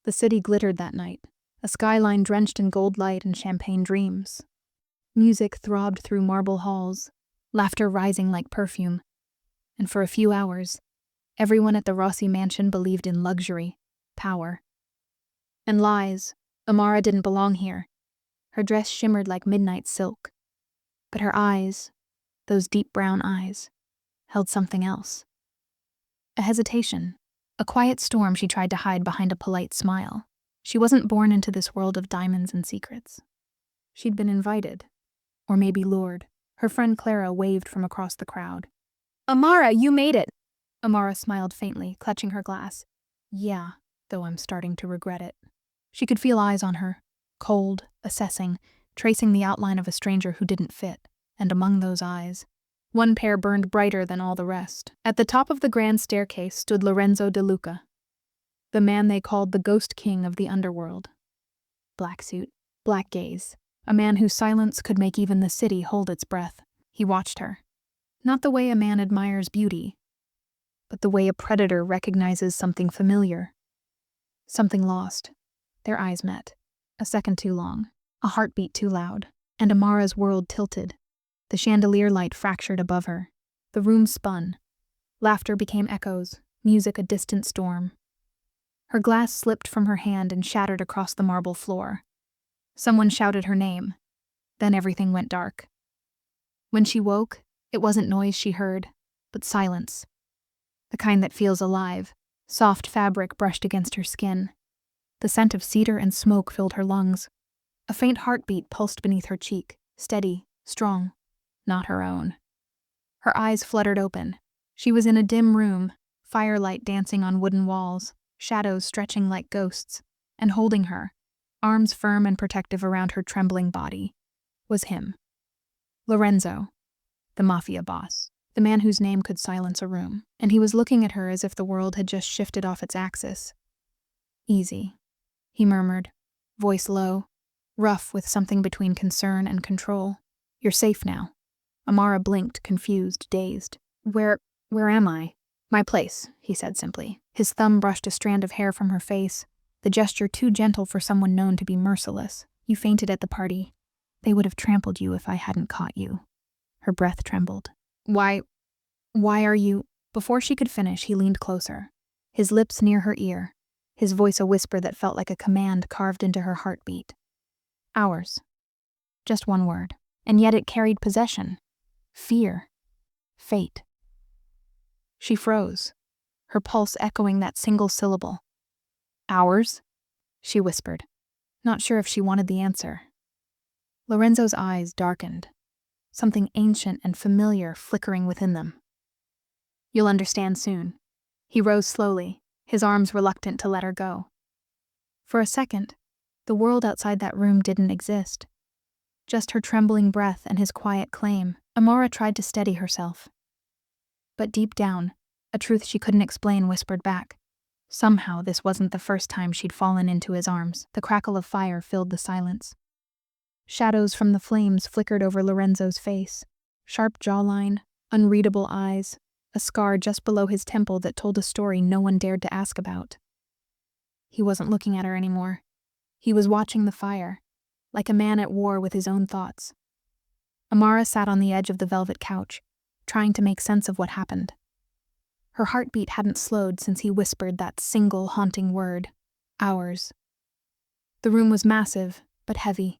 The city glittered that night, a skyline drenched in gold light and champagne dreams. Music throbbed through marble halls, laughter rising like perfume. And for a few hours, everyone at the Rossi mansion believed in luxury, power, and lies. Amara didn't belong here. Her dress shimmered like midnight silk. But her eyes, those deep brown eyes, held something else. A hesitation, a quiet storm she tried to hide behind a polite smile. She wasn't born into this world of diamonds and secrets. She'd been invited, or maybe lured. Her friend Clara waved from across the crowd. "Amara, you made it!" Amara smiled faintly, clutching her glass. "Yeah, though I'm starting to regret it." She could feel eyes on her, cold, assessing, tracing the outline of a stranger who didn't fit. And among those eyes, one pair burned brighter than all the rest. At the top of the grand staircase stood Lorenzo De Luca, the man they called the Ghost King of the underworld. Black suit, black gaze, a man whose silence could make even the city hold its breath. He watched her. Not the way a man admires beauty, but the way a predator recognizes something familiar, something lost. Their eyes met. A second too long, a heartbeat too loud, and Amara's world tilted. The chandelier light fractured above her. The room spun. Laughter became echoes, music a distant storm. Her glass slipped from her hand and shattered across the marble floor. Someone shouted her name. Then everything went dark. When she woke, it wasn't noise she heard, but silence. The kind that feels alive. Soft fabric brushed against her skin. The scent of cedar and smoke filled her lungs. A faint heartbeat pulsed beneath her cheek, steady, strong, not her own. Her eyes fluttered open. She was in a dim room, firelight dancing on wooden walls, shadows stretching like ghosts, and holding her, arms firm and protective around her trembling body, was him. Lorenzo, the Mafia boss, the man whose name could silence a room, and he was looking at her as if the world had just shifted off its axis. "Easy," he murmured, voice low, rough with something between concern and control. "You're safe now." Amara blinked, confused, dazed. Where am I?" "My place," he said simply. His thumb brushed a strand of hair from her face, the gesture too gentle for someone known to be merciless. "You fainted at the party. They would have trampled you if I hadn't caught you." Her breath trembled. Why are you—" Before she could finish, he leaned closer, his lips near her ear, his voice a whisper that felt like a command carved into her heartbeat. "Ours." Just one word, and yet it carried possession, fear, fate. She froze, her pulse echoing that single syllable. "Ours?" she whispered, not sure if she wanted the answer. Lorenzo's eyes darkened, something ancient and familiar flickering within them. "You'll understand soon." He rose slowly, his arms reluctant to let her go. For a second, the world outside that room didn't exist. Just her trembling breath and his quiet claim. Amara tried to steady herself. But deep down, a truth she couldn't explain whispered back. Somehow this wasn't the first time she'd fallen into his arms. The crackle of fire filled the silence. Shadows from the flames flickered over Lorenzo's face. Sharp jawline, unreadable eyes, a scar just below his temple that told a story no one dared to ask about. He wasn't looking at her anymore. He was watching the fire, like a man at war with his own thoughts. Amara sat on the edge of the velvet couch, trying to make sense of what happened. Her heartbeat hadn't slowed since he whispered that single haunting word, "Ours." The room was massive, but heavy,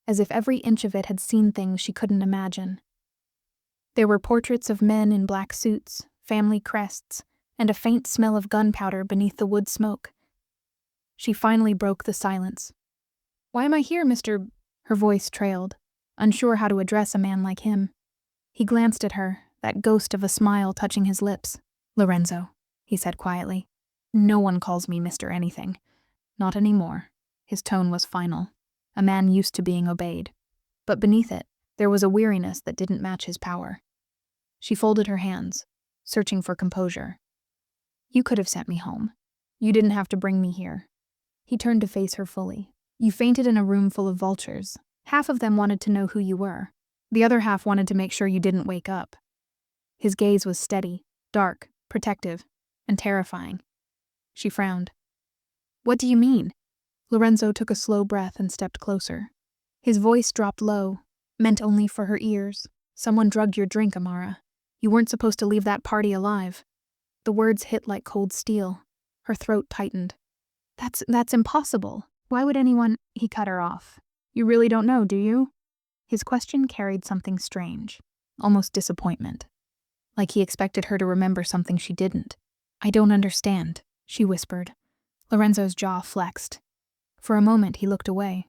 as if every inch of it had seen things she couldn't imagine. There were portraits of men in black suits, family crests, and a faint smell of gunpowder beneath the wood smoke. She finally broke the silence. "Why am I here, Mr. Her voice trailed, unsure how to address a man like him. He glanced at her, that ghost of a smile touching his lips. "Lorenzo," he said quietly. "No one calls me Mr. Anything. Not anymore." His tone was final, a man used to being obeyed. But beneath it, there was a weariness that didn't match his power. She folded her hands, searching for composure. "You could have sent me home. You didn't have to bring me here." He turned to face her fully. "You fainted in a room full of vultures. Half of them wanted to know who you were. The other half wanted to make sure you didn't wake up." His gaze was steady, dark, protective, and terrifying. She frowned. What do you mean? Lorenzo took a slow breath and stepped closer. His voice dropped low, meant only for her ears. Someone drugged your drink, Amara. You weren't supposed to leave that party alive. The words hit like cold steel. Her throat tightened. That's impossible. Why would anyone— He cut her off. You really don't know, do you? His question carried something strange, almost disappointment. Like he expected her to remember something she didn't. I don't understand, she whispered. Lorenzo's jaw flexed. For a moment he looked away.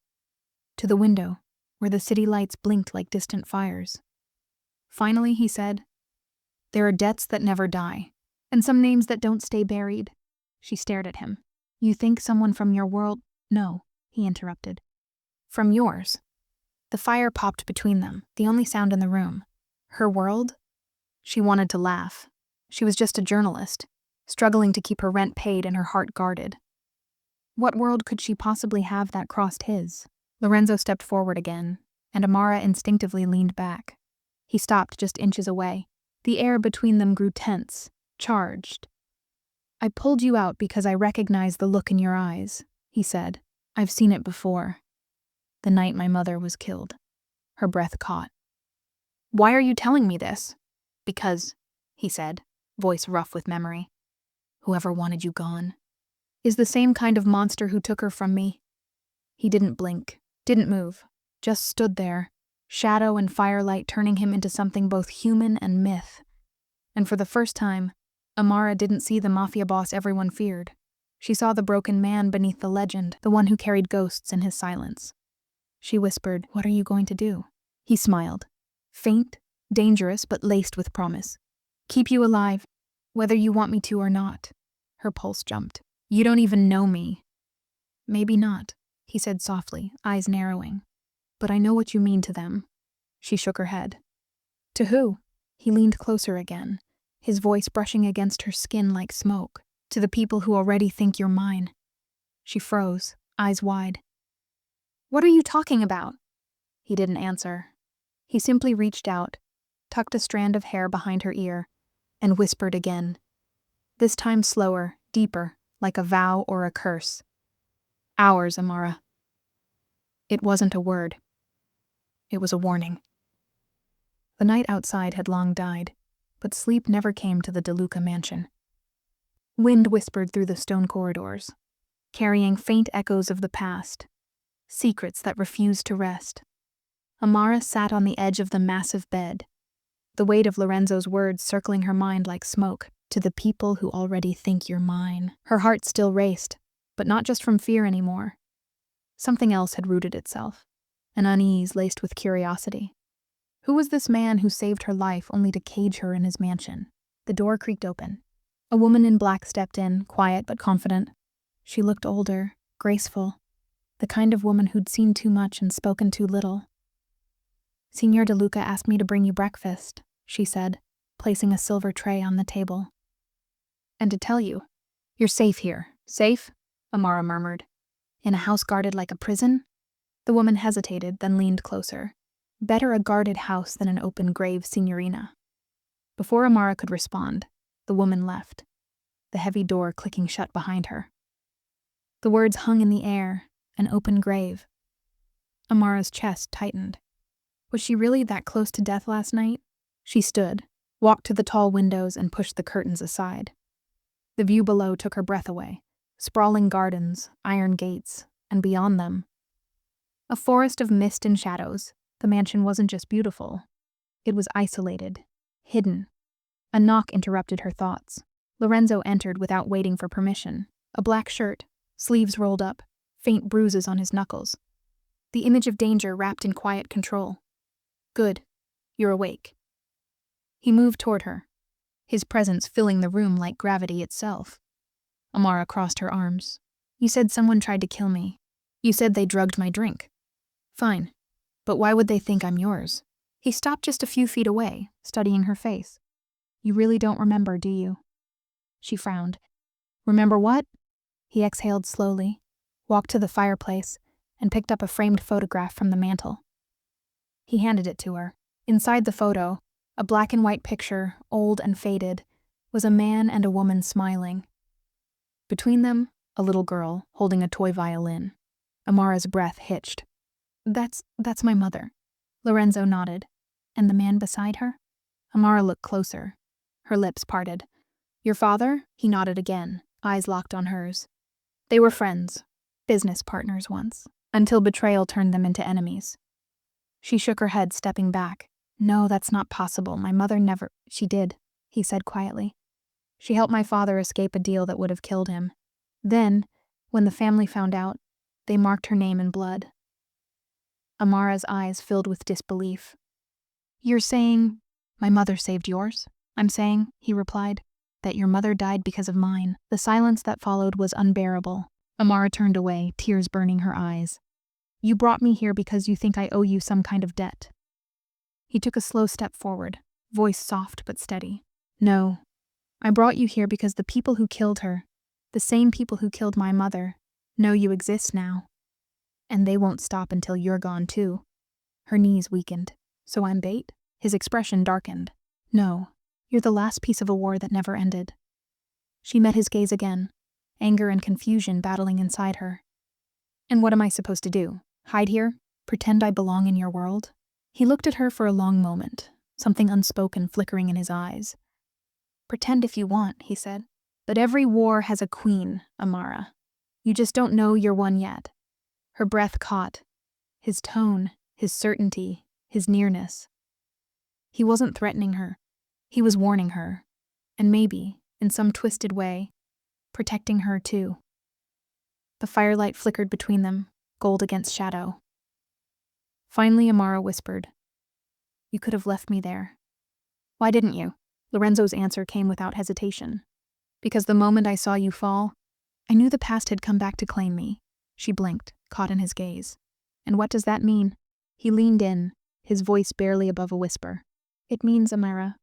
To the window, where the city lights blinked like distant fires. Finally he said, There are deaths that never die, and some names that don't stay buried. She stared at him. You think someone from your world— No, he interrupted. From yours. The fire popped between them, the only sound in the room. Her world? She wanted to laugh. She was just a journalist, struggling to keep her rent paid and her heart guarded. What world could she possibly have that crossed his? Lorenzo stepped forward again, and Amara instinctively leaned back. He stopped just inches away. The air between them grew tense, charged. I pulled you out because I recognize the look in your eyes, he said. I've seen it before. The night my mother was killed. Her breath caught. Why are you telling me this? Because, he said, voice rough with memory. Whoever wanted you gone is the same kind of monster who took her from me. He didn't blink, didn't move, just stood there, shadow and firelight turning him into something both human and myth. And for the first time, Amara didn't see the Mafia boss everyone feared. She saw the broken man beneath the legend, the one who carried ghosts in his silence. She whispered, What are you going to do? He smiled. Faint, dangerous, but laced with promise. Keep you alive, whether you want me to or not. Her pulse jumped. You don't even know me. Maybe not, he said softly, eyes narrowing. But I know what you mean to them. She shook her head. To who? He leaned closer again, his voice brushing against her skin like smoke. To the people who already think you're mine. She froze, eyes wide. What are you talking about? He didn't answer. He simply reached out, tucked a strand of hair behind her ear, and whispered again. This time slower, deeper, like a vow or a curse. Ours, Amara. It wasn't a word. It was a warning. The night outside had long died, but sleep never came to the DeLuca mansion. Wind whispered through the stone corridors, carrying faint echoes of the past, secrets that refused to rest. Amara sat on the edge of the massive bed, the weight of Lorenzo's words circling her mind like smoke. To the people who already think you're mine. Her heart still raced, but not just from fear anymore. Something else had rooted itself, an unease laced with curiosity. Who was this man who saved her life only to cage her in his mansion? The door creaked open. A woman in black stepped in, quiet but confident. She looked older, graceful, the kind of woman who'd seen too much and spoken too little. Signor DeLuca asked me to bring you breakfast, she said, placing a silver tray on the table. And to tell you, you're safe here. Safe? Amara murmured. In a house guarded like a prison? The woman hesitated, then leaned closer. Better a guarded house than an open grave, signorina. Before Amara could respond, the woman left, the heavy door clicking shut behind her. The words hung in the air, an open grave. Amara's chest tightened. Was she really that close to death last night? She stood, walked to the tall windows and pushed the curtains aside. The view below took her breath away. Sprawling gardens, iron gates, and beyond them, a forest of mist and shadows. The mansion wasn't just beautiful. It was isolated, hidden. A knock interrupted her thoughts. Lorenzo entered without waiting for permission. A black shirt, sleeves rolled up, faint bruises on his knuckles. The image of danger wrapped in quiet control. Good. You're awake. He moved toward her, his presence filling the room like gravity itself. Amara crossed her arms. You said someone tried to kill me. You said they drugged my drink. Fine. But why would they think I'm yours? He stopped just a few feet away, studying her face. You really don't remember, do you? She frowned. Remember what? He exhaled slowly, walked to the fireplace, and picked up a framed photograph from the mantel. He handed it to her. Inside the photo, a black and white picture, old and faded, was a man and a woman smiling. Between them, a little girl holding a toy violin. Amara's breath hitched. That's my mother. Lorenzo nodded. And the man beside her? Amara looked closer. Her lips parted. Your father? He nodded again, eyes locked on hers. They were friends, business partners once, until betrayal turned them into enemies. She shook her head, stepping back. No, that's not possible. My mother never— She did, he said quietly. She helped my father escape a deal that would have killed him. Then, when the family found out, they marked her name in blood. Amara's eyes filled with disbelief. You're saying my mother saved yours? I'm saying, he replied, that your mother died because of mine. The silence that followed was unbearable. Amara turned away, tears burning her eyes. You brought me here because you think I owe you some kind of debt. He took a slow step forward, voice soft but steady. No, I brought you here because the people who killed her, the same people who killed my mother, know you exist now. And they won't stop until you're gone too. Her knees weakened. So I'm bait? His expression darkened. No, you're the last piece of a war that never ended. She met his gaze again, anger and confusion battling inside her. And what am I supposed to do? Hide here? Pretend I belong in your world? He looked at her for a long moment, something unspoken flickering in his eyes. Pretend if you want, he said. But every war has a queen, Amara. You just don't know you're one yet. Her breath caught. His tone, his certainty, his nearness. He wasn't threatening her. He was warning her. And maybe, in some twisted way, protecting her too. The firelight flickered between them, gold against shadow. Finally, Amara whispered, You could have left me there. Why didn't you? Lorenzo's answer came without hesitation. Because the moment I saw you fall, I knew the past had come back to claim me. She blinked, caught in his gaze. And what does that mean? He leaned in, his voice barely above a whisper. It means, Amara,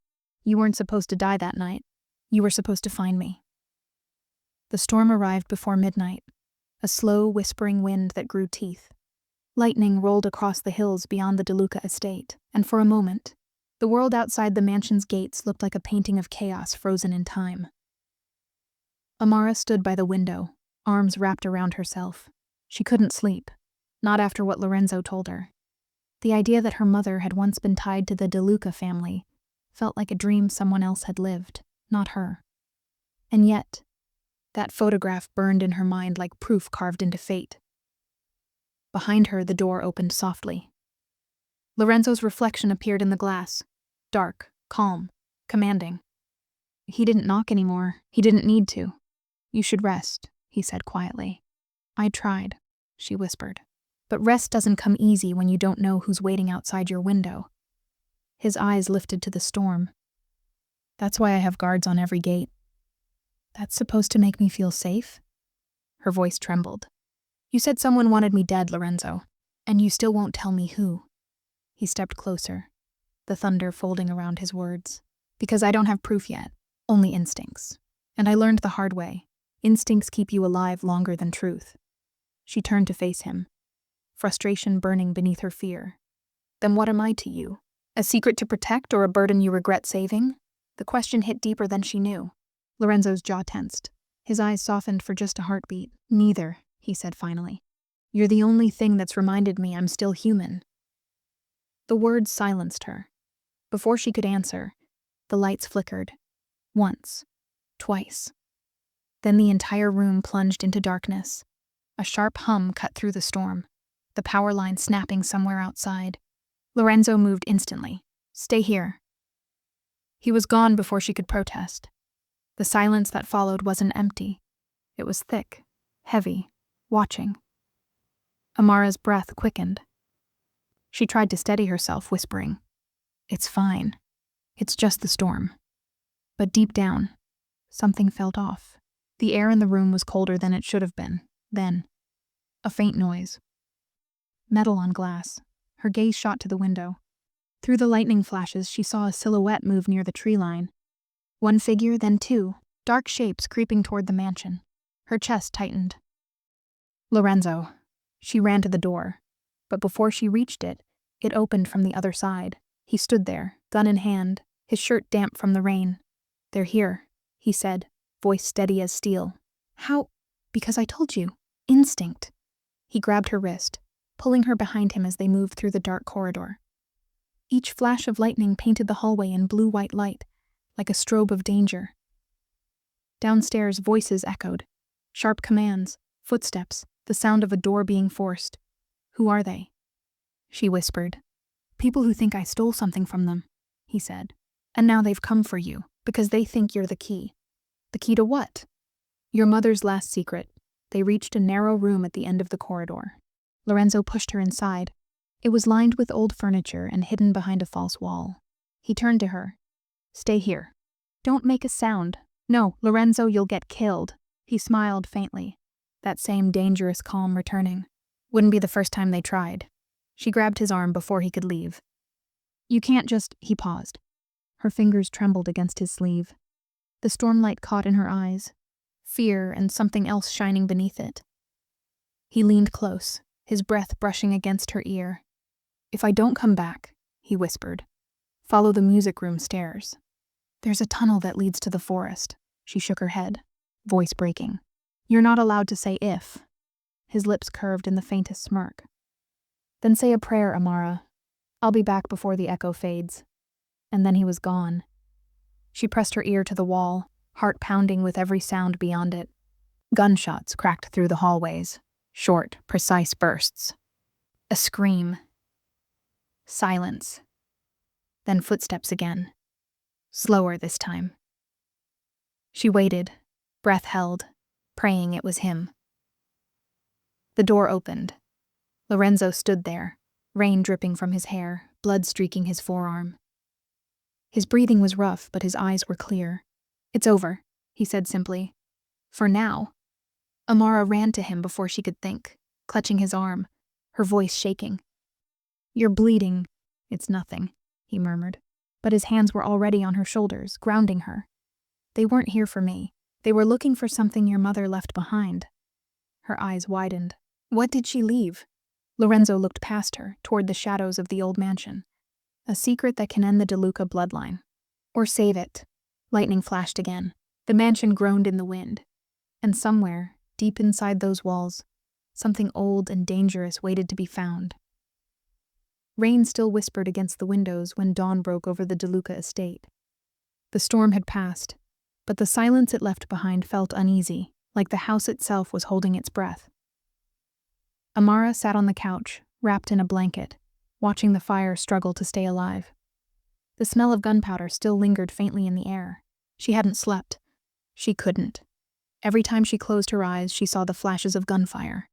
you weren't supposed to die that night. You were supposed to find me. The storm arrived before midnight, a slow, whispering wind that grew teeth. Lightning rolled across the hills beyond the DeLuca estate, and for a moment, the world outside the mansion's gates looked like a painting of chaos frozen in time. Amara stood by the window, arms wrapped around herself. She couldn't sleep, not after what Lorenzo told her. The idea that her mother had once been tied to the DeLuca family felt like a dream someone else had lived, not her. And yet, that photograph burned in her mind like proof carved into fate. Behind her, the door opened softly. Lorenzo's reflection appeared in the glass, dark, calm, commanding. He didn't knock anymore. He didn't need to. You should rest, he said quietly. I tried, she whispered. But rest doesn't come easy when you don't know who's waiting outside your window. His eyes lifted to the storm. That's why I have guards on every gate. That's supposed to make me feel safe? Her voice trembled. You said someone wanted me dead, Lorenzo, and you still won't tell me who. He stepped closer, the thunder folding around his words. Because I don't have proof yet, only instincts. And I learned the hard way. Instincts keep you alive longer than truth. She turned to face him, frustration burning beneath her fear. Then what am I to you? A secret to protect or a burden you regret saving? The question hit deeper than she knew. Lorenzo's jaw tensed. His eyes softened for just a heartbeat. Neither, he said finally. You're the only thing that's reminded me I'm still human. The words silenced her. Before she could answer, the lights flickered. Once. Twice. Then the entire room plunged into darkness. A sharp hum cut through the storm, the power line snapping somewhere outside. Lorenzo moved instantly. Stay here. He was gone before she could protest. The silence that followed wasn't empty. It was thick, heavy, watching. Amara's breath quickened. She tried to steady herself, whispering, It's fine. It's just the storm. But deep down, something felt off. The air in the room was colder than it should have been. Then, a faint noise. Metal on glass. Her gaze shot to the window. Through the lightning flashes, she saw a silhouette move near the tree line. One figure, then two, dark shapes creeping toward the mansion. Her chest tightened. Lorenzo. She ran to the door. But before she reached it, it opened from the other side. He stood there, gun in hand, his shirt damp from the rain. They're here, he said, voice steady as steel. How? Because I told you. Instinct. He grabbed her wrist, pulling her behind him as they moved through the dark corridor. Each flash of lightning painted the hallway in blue-white light, like a strobe of danger. Downstairs, voices echoed. Sharp commands, footsteps, the sound of a door being forced. Who are they? She whispered. People who think I stole something from them, he said. And now they've come for you, because they think you're the key. The key to what? Your mother's last secret. They reached a narrow room at the end of the corridor. Lorenzo pushed her inside. It was lined with old furniture and hidden behind a false wall. He turned to her. Stay here. Don't make a sound. No, Lorenzo, you'll get killed. He smiled faintly, that same dangerous calm returning. Wouldn't be the first time they tried. She grabbed his arm before he could leave. You can't just... He paused. Her fingers trembled against his sleeve. The stormlight caught in her eyes, fear and something else shining beneath it. He leaned close, his breath brushing against her ear. If I don't come back, he whispered, follow the music room stairs. There's a tunnel that leads to the forest. She shook her head, voice breaking. You're not allowed to say if. His lips curved in the faintest smirk. Then say a prayer, Amara. I'll be back before the echo fades. And then he was gone. She pressed her ear to the wall, heart pounding with every sound beyond it. Gunshots cracked through the hallways, short, precise bursts. A scream. Silence. Then footsteps again. Slower this time. She waited, breath held, praying it was him. The door opened. Lorenzo stood there, rain dripping from his hair, blood streaking his forearm. His breathing was rough, but his eyes were clear. It's over, he said simply. For now. Amara ran to him before she could think, clutching his arm, her voice shaking. You're bleeding. It's nothing, he murmured. But his hands were already on her shoulders, grounding her. They weren't here for me. They were looking for something your mother left behind. Her eyes widened. What did she leave? Lorenzo looked past her, toward the shadows of the old mansion. A secret that can end the DeLuca bloodline. Or save it. Lightning flashed again. The mansion groaned in the wind. And somewhere, deep inside those walls, something old and dangerous waited to be found. Rain still whispered against the windows when dawn broke over the DeLuca estate. The storm had passed, but the silence it left behind felt uneasy, like the house itself was holding its breath. Amara sat on the couch, wrapped in a blanket, watching the fire struggle to stay alive. The smell of gunpowder still lingered faintly in the air. She hadn't slept. She couldn't. Every time she closed her eyes, she saw the flashes of gunfire.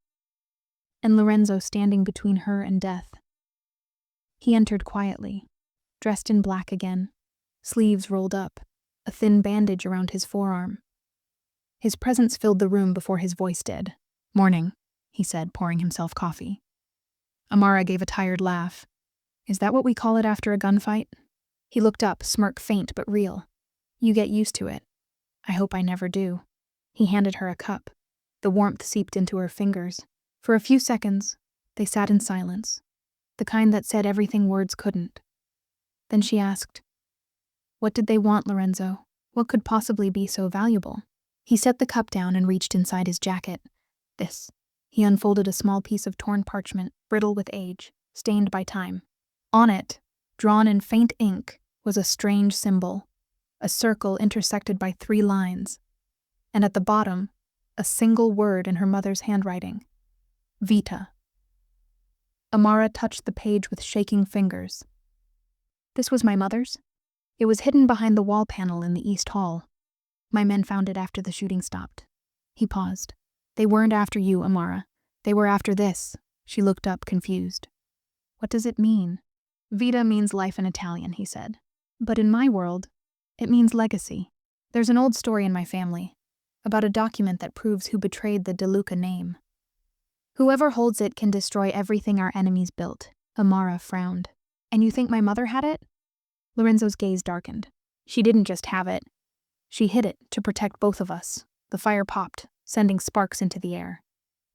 And Lorenzo standing between her and death. He entered quietly, dressed in black again, sleeves rolled up, a thin bandage around his forearm. His presence filled the room before his voice did. Morning, he said, pouring himself coffee. Amara gave a tired laugh. Is that what we call it after a gunfight? He looked up, smirk faint but real. You get used to it. I hope I never do. He handed her a cup. The warmth seeped into her fingers. For a few seconds, they sat in silence, the kind that said everything words couldn't. Then she asked, what did they want, Lorenzo? What could possibly be so valuable? He set the cup down and reached inside his jacket. This. He unfolded a small piece of torn parchment, brittle with age, stained by time. On it, drawn in faint ink, was a strange symbol, a circle intersected by 3 lines, and at the bottom, a single word in her mother's handwriting. Vita. Amara touched the page with shaking fingers. This was my mother's? It was hidden behind the wall panel in the East Hall. My men found it after the shooting stopped. He paused. They weren't after you, Amara. They were after this. She looked up, confused. What does it mean? Vita means life in Italian, he said. But in my world, it means legacy. There's an old story in my family about a document that proves who betrayed the DeLuca name. Whoever holds it can destroy everything our enemies built. Amara frowned. And you think my mother had it? Lorenzo's gaze darkened. She didn't just have it. She hid it to protect both of us. The fire popped, sending sparks into the air.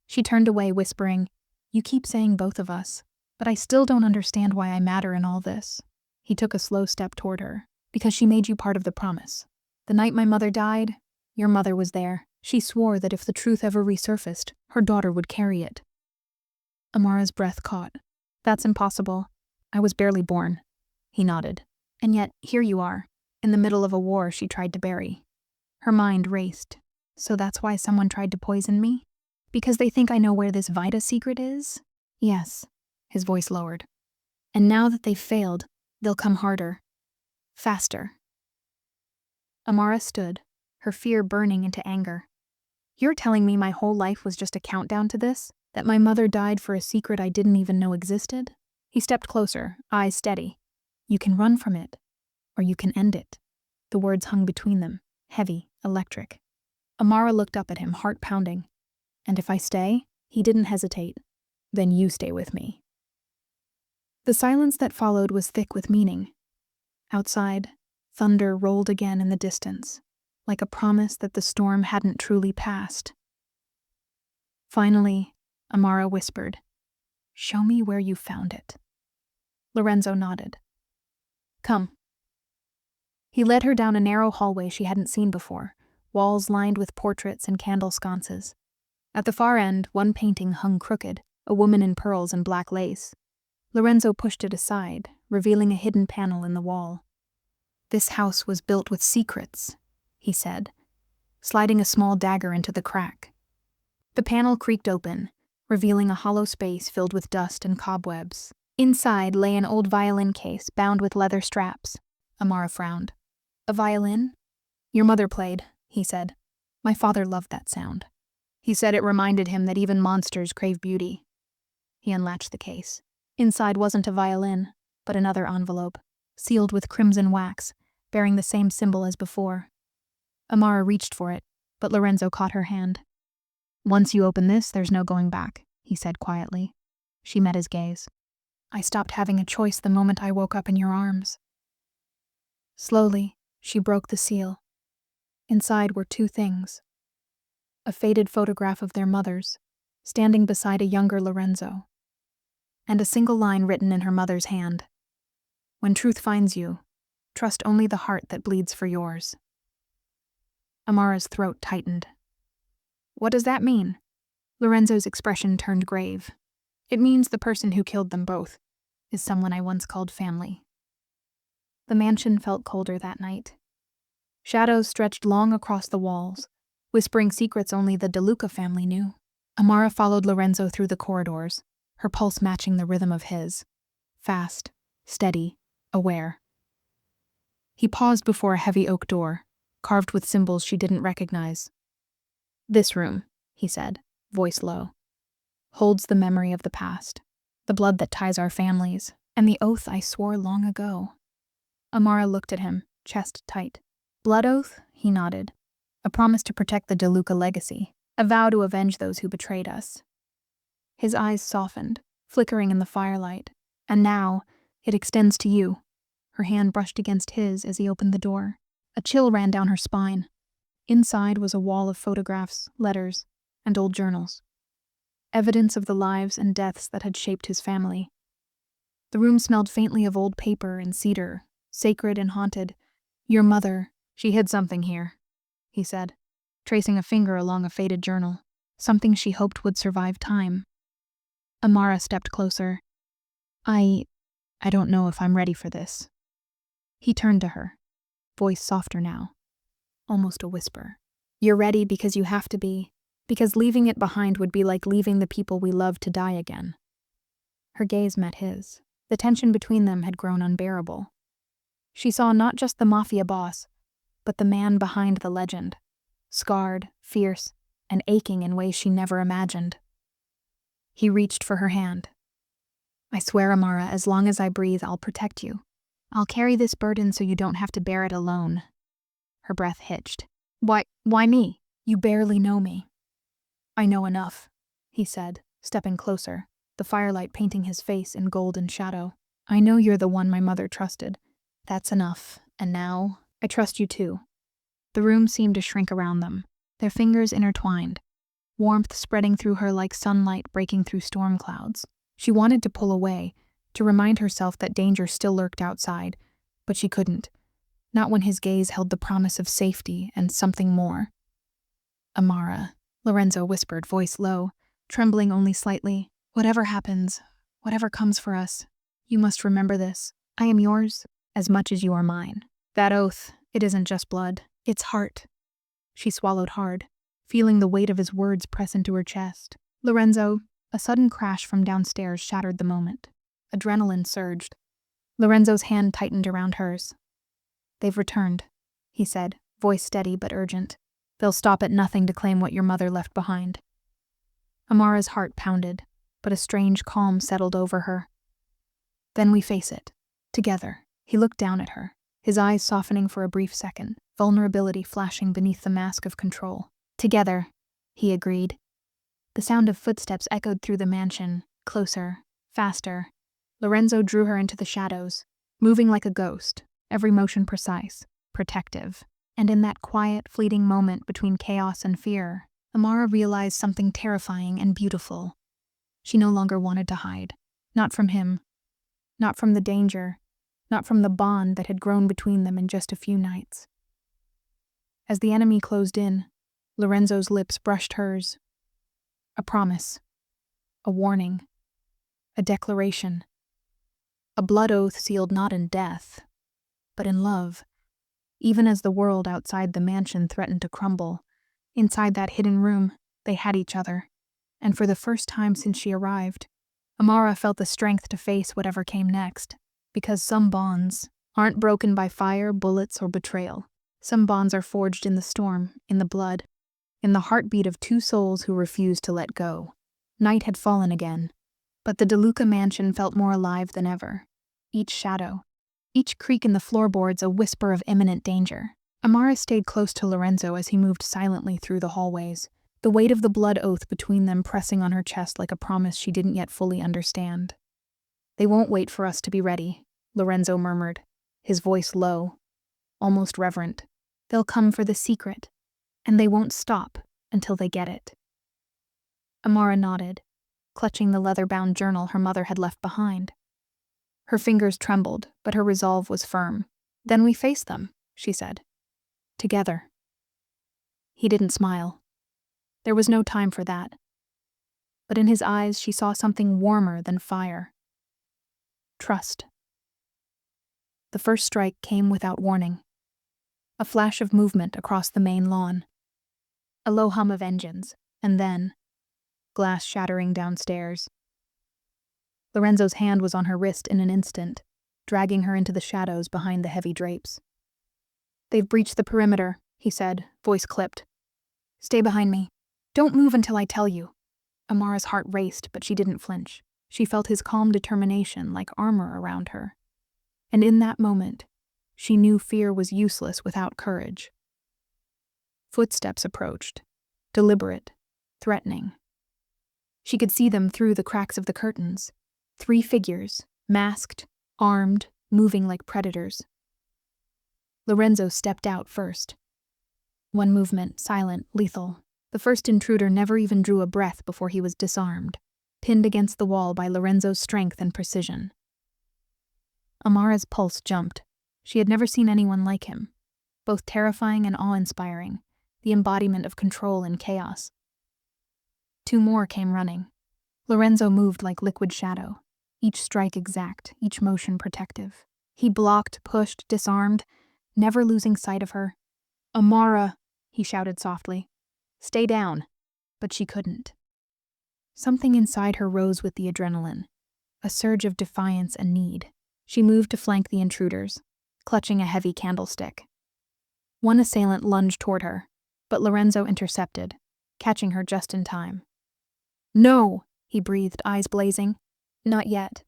She turned away, whispering, You keep saying both of us, but I still don't understand why I matter in all this. He took a slow step toward her. Because she made you part of the promise. The night my mother died, your mother was there. She swore that if the truth ever resurfaced, her daughter would carry it. Amara's breath caught. That's impossible. I was barely born. He nodded. And yet, here you are, in the middle of a war she tried to bury. Her mind raced. So that's why someone tried to poison me? Because they think I know where this Vida secret is? Yes. His voice lowered. And now that they've failed, they'll come harder. Faster. Amara stood, her fear burning into anger. You're telling me my whole life was just a countdown to this? That my mother died for a secret I didn't even know existed? He stepped closer, eyes steady. You can run from it, or you can end it. The words hung between them, heavy, electric. Amara looked up at him, heart pounding. And if I stay? He didn't hesitate. Then you stay with me. The silence that followed was thick with meaning. Outside, thunder rolled again in the distance, like a promise that the storm hadn't truly passed. Finally, Amara whispered, Show me where you found it. Lorenzo nodded. Come. He led her down a narrow hallway she hadn't seen before, walls lined with portraits and candle sconces. At the far end, one painting hung crooked, a woman in pearls and black lace. Lorenzo pushed it aside, revealing a hidden panel in the wall. This house was built with secrets, he said, sliding a small dagger into the crack. The panel creaked open, revealing a hollow space filled with dust and cobwebs. Inside lay an old violin case bound with leather straps. Amara frowned. A violin? Your mother played, he said. My father loved that sound. He said it reminded him that even monsters crave beauty. He unlatched the case. Inside wasn't a violin, but another envelope, sealed with crimson wax, bearing the same symbol as before. Amara reached for it, but Lorenzo caught her hand. Once you open this, there's no going back, he said quietly. She met his gaze. I stopped having a choice the moment I woke up in your arms. Slowly, she broke the seal. Inside were two things. A faded photograph of their mothers, standing beside a younger Lorenzo, and a single line written in her mother's hand. When truth finds you, trust only the heart that bleeds for yours. Amara's throat tightened. What does that mean? Lorenzo's expression turned grave. It means the person who killed them both is someone I once called family. The mansion felt colder that night. Shadows stretched long across the walls, whispering secrets only the DeLuca family knew. Amara followed Lorenzo through the corridors, her pulse matching the rhythm of his. Fast, steady, aware. He paused before a heavy oak door, carved with symbols she didn't recognize. This room, he said, voice low, holds the memory of the past, the blood that ties our families, and the oath I swore long ago. Amara looked at him, chest tight. Blood oath? He nodded. A promise to protect the DeLuca legacy, a vow to avenge those who betrayed us. His eyes softened, flickering in the firelight. And now, it extends to you. Her hand brushed against his as he opened the door. A chill ran down her spine. Inside was a wall of photographs, letters, and old journals. Evidence of the lives and deaths that had shaped his family. The room smelled faintly of old paper and cedar, sacred and haunted. Your mother, she hid something here, he said, tracing a finger along a faded journal, something she hoped would survive time. Amara stepped closer. I don't know if I'm ready for this. He turned to her, voice softer now, almost a whisper. You're ready because you have to be, because leaving it behind would be like leaving the people we love to die again. Her gaze met his. The tension between them had grown unbearable. She saw not just the Mafia boss, but the man behind the legend, scarred, fierce, and aching in ways she never imagined. He reached for her hand. I swear, Amara, as long as I breathe, I'll protect you. I'll carry this burden so you don't have to bear it alone. Her breath hitched. Why me? You barely know me. I know enough, he said, stepping closer, the firelight painting his face in golden shadow. I know you're the one my mother trusted. That's enough, and now, I trust you too. The room seemed to shrink around them, their fingers intertwined, warmth spreading through her like sunlight breaking through storm clouds. She wanted to pull away, to remind herself that danger still lurked outside, but she couldn't, not when his gaze held the promise of safety and something more. Amara, Lorenzo whispered, voice low, trembling only slightly. Whatever happens, whatever comes for us, you must remember this. I am yours as much as you are mine. That oath, it isn't just blood, it's heart. She swallowed hard, feeling the weight of his words press into her chest. Lorenzo, a sudden crash from downstairs shattered the moment. Adrenaline surged. Lorenzo's hand tightened around hers. They've returned, he said, voice steady but urgent. They'll stop at nothing to claim what your mother left behind. Amara's heart pounded, but a strange calm settled over her. Then we face it, together. He looked down at her, his eyes softening for a brief second, vulnerability flashing beneath the mask of control. Together, he agreed. The sound of footsteps echoed through the mansion, closer, faster. Lorenzo drew her into the shadows, moving like a ghost, every motion precise, protective. And in that quiet, fleeting moment between chaos and fear, Amara realized something terrifying and beautiful. She no longer wanted to hide. Not from him. Not from the danger. Not from the bond that had grown between them in just a few nights. As the enemy closed in, Lorenzo's lips brushed hers. A promise. A warning. A declaration. A blood oath sealed not in death, but in love. Even as the world outside the mansion threatened to crumble, inside that hidden room, they had each other. And for the first time since she arrived, Amara felt the strength to face whatever came next. Because some bonds aren't broken by fire, bullets, or betrayal. Some bonds are forged in the storm, in the blood, in the heartbeat of two souls who refused to let go. Night had fallen again, but the DeLuca mansion felt more alive than ever. Each shadow, each creak in the floorboards a whisper of imminent danger. Amara stayed close to Lorenzo as he moved silently through the hallways, the weight of the blood oath between them pressing on her chest like a promise she didn't yet fully understand. They won't wait for us to be ready, Lorenzo murmured, his voice low, almost reverent. They'll come for the secret, and they won't stop until they get it. Amara nodded, clutching the leather-bound journal her mother had left behind. Her fingers trembled, but her resolve was firm. Then we face them, she said. Together. He didn't smile. There was no time for that. But in his eyes she saw something warmer than fire. Trust. The first strike came without warning. A flash of movement across the main lawn. A low hum of engines, and then, glass shattering downstairs. Lorenzo's hand was on her wrist in an instant, dragging her into the shadows behind the heavy drapes. They've breached the perimeter, he said, voice clipped. Stay behind me. Don't move until I tell you. Amara's heart raced, but she didn't flinch. She felt his calm determination like armor around her. And in that moment, she knew fear was useless without courage. Footsteps approached, deliberate, threatening. She could see them through the cracks of the curtains. 3 figures, masked, armed, moving like predators. Lorenzo stepped out first. One movement, silent, lethal. The first intruder never even drew a breath before he was disarmed, pinned against the wall by Lorenzo's strength and precision. Amara's pulse jumped. She had never seen anyone like him, both terrifying and awe-inspiring, the embodiment of control in chaos. 2 more came running. Lorenzo moved like liquid shadow, each strike exact, each motion protective. He blocked, pushed, disarmed, never losing sight of her. Amara, he shouted softly. Stay down. But she couldn't. Something inside her rose with the adrenaline, a surge of defiance and need. She moved to flank the intruders, clutching a heavy candlestick. One assailant lunged toward her, but Lorenzo intercepted, catching her just in time. No, he breathed, eyes blazing. Not yet.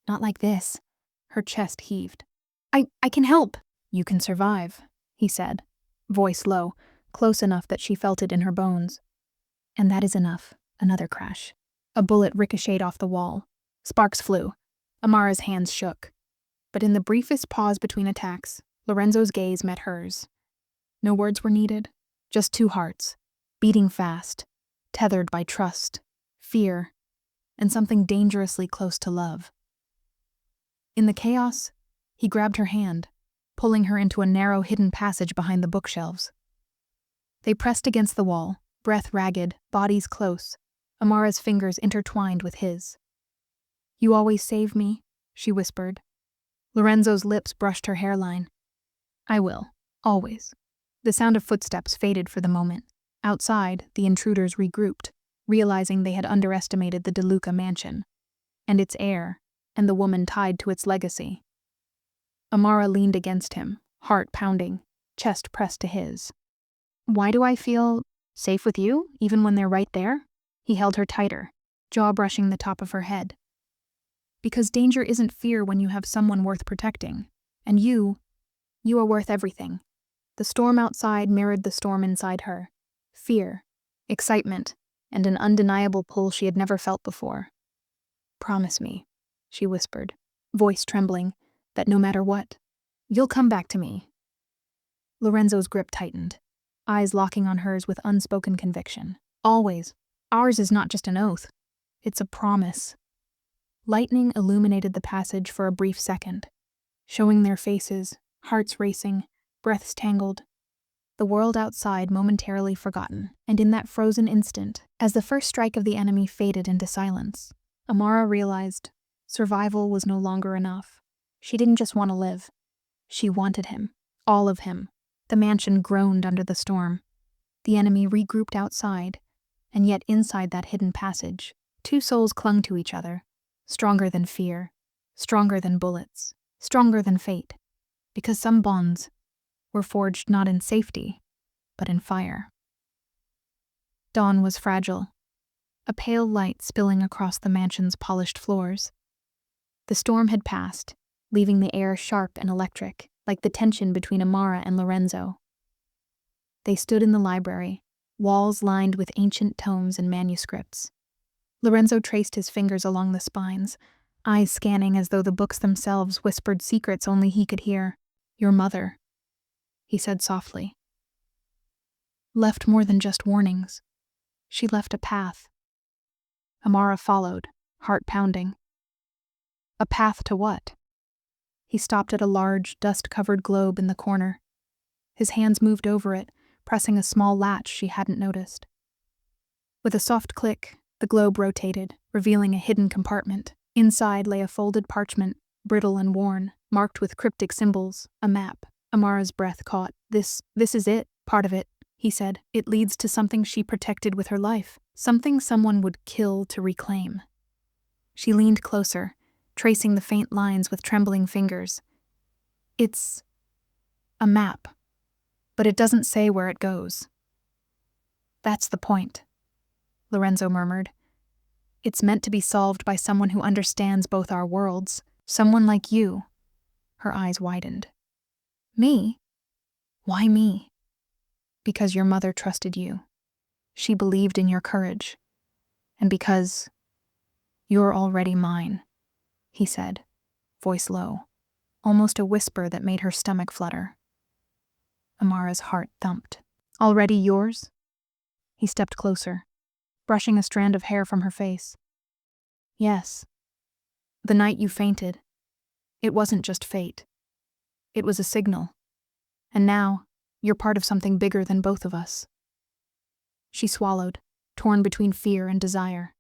Not like this. Her chest heaved. I can help. You can survive, he said, voice low, close enough that she felt it in her bones. And that is enough. Another crash. A bullet ricocheted off the wall. Sparks flew. Amara's hands shook. But in the briefest pause between attacks, Lorenzo's gaze met hers. No words were needed, just 2 hearts, beating fast, tethered by trust, fear, and something dangerously close to love. In the chaos, he grabbed her hand, pulling her into a narrow hidden passage behind the bookshelves. They pressed against the wall, breath ragged, bodies close, Amara's fingers intertwined with his. "You always save me," she whispered. Lorenzo's lips brushed her hairline. "I will. Always." The sound of footsteps faded for the moment. Outside, the intruders regrouped, realizing they had underestimated the DeLuca mansion, and its heir, and the woman tied to its legacy. Amara leaned against him, heart pounding, chest pressed to his. "Why do I feel safe with you, even when they're right there?" He held her tighter, jaw brushing the top of her head. "Because danger isn't fear when you have someone worth protecting. And you are worth everything." The storm outside mirrored the storm inside her. Fear, excitement, and an undeniable pull she had never felt before. "Promise me," she whispered, voice trembling, "that no matter what, you'll come back to me." Lorenzo's grip tightened, eyes locking on hers with unspoken conviction. "Always. Ours is not just an oath. It's a promise." Lightning illuminated the passage for a brief second, showing their faces, hearts racing, breaths tangled, the world outside momentarily forgotten. And in that frozen instant, as the first strike of the enemy faded into silence, Amara realized survival was no longer enough. She didn't just want to live. She wanted him. All of him. The mansion groaned under the storm. The enemy regrouped outside, and yet inside that hidden passage, two souls clung to each other, stronger than fear, stronger than bullets, stronger than fate, because some bonds were forged not in safety, but in fire. Dawn was fragile, a pale light spilling across the mansion's polished floors. The storm had passed, leaving the air sharp and electric, like the tension between Amara and Lorenzo. They stood in the library, walls lined with ancient tomes and manuscripts. Lorenzo traced his fingers along the spines, eyes scanning as though the books themselves whispered secrets only he could hear. "Your mother," he said softly, "left more than just warnings. She left a path." Amara followed, heart pounding. A path to what? He stopped at a large, dust-covered globe in the corner. His hands moved over it, pressing a small latch she hadn't noticed. With a soft click, the globe rotated, revealing a hidden compartment. Inside lay a folded parchment, brittle and worn, marked with cryptic symbols, a map. Amara's breath caught. This is it, part of it," he said. "It leads to something she protected with her life, something someone would kill to reclaim." She leaned closer, tracing the faint lines with trembling fingers. "It's a map, but it doesn't say where it goes." "That's the point," Lorenzo murmured. "It's meant to be solved by someone who understands both our worlds, someone like you." Her eyes widened. "Me? Why me?" "Because your mother trusted you. She believed in your courage. And because you're already mine," he said, voice low, almost a whisper that made her stomach flutter. Amara's heart thumped. "Already yours?" He stepped closer, brushing a strand of hair from her face. "Yes. The night you fainted, it wasn't just fate. It was a signal. And now, you're part of something bigger than both of us." She swallowed, torn between fear and desire.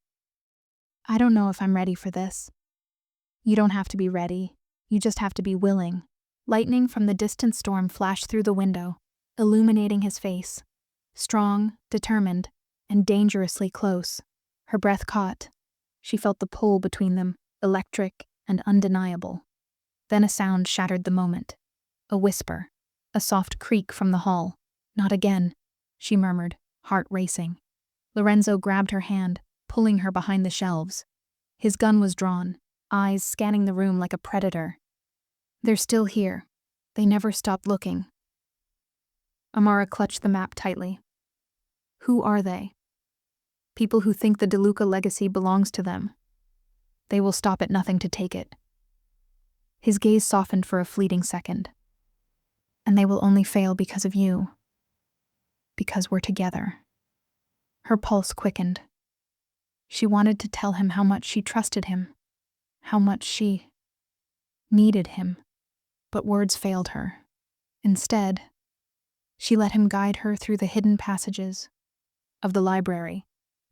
"I don't know if I'm ready for this." "You don't have to be ready. You just have to be willing." Lightning from the distant storm flashed through the window, illuminating his face. Strong, determined, and dangerously close. Her breath caught. She felt the pull between them, electric and undeniable. Then a sound shattered the moment. A whisper, a soft creak from the hall. "Not again," she murmured, heart racing. Lorenzo grabbed her hand, pulling her behind the shelves. His gun was drawn, eyes scanning the room like a predator. "They're still here. They never stopped looking." Amara clutched the map tightly. "Who are they?" "People who think the DeLuca legacy belongs to them. They will stop at nothing to take it." His gaze softened for a fleeting second. "And they will only fail because of you. Because we're together." Her pulse quickened. She wanted to tell him how much she trusted him, how much she needed him, but words failed her. Instead, she let him guide her through the hidden passages, of the library,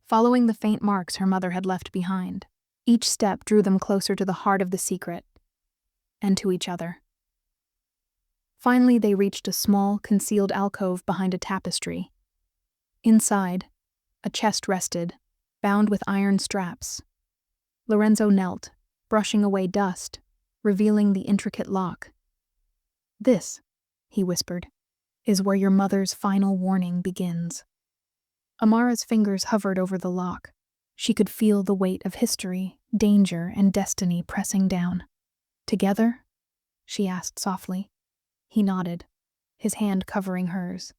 following the faint marks her mother had left behind. Each step drew them closer to the heart of the secret, and to each other. Finally, they reached a small, concealed alcove behind a tapestry. Inside, a chest rested, bound with iron straps. Lorenzo knelt, brushing away dust, revealing the intricate lock. "This," he whispered, "is where your mother's final warning begins." Amara's fingers hovered over the lock. She could feel the weight of history, danger, and destiny pressing down. "Together?" she asked softly. He nodded, his hand covering hers.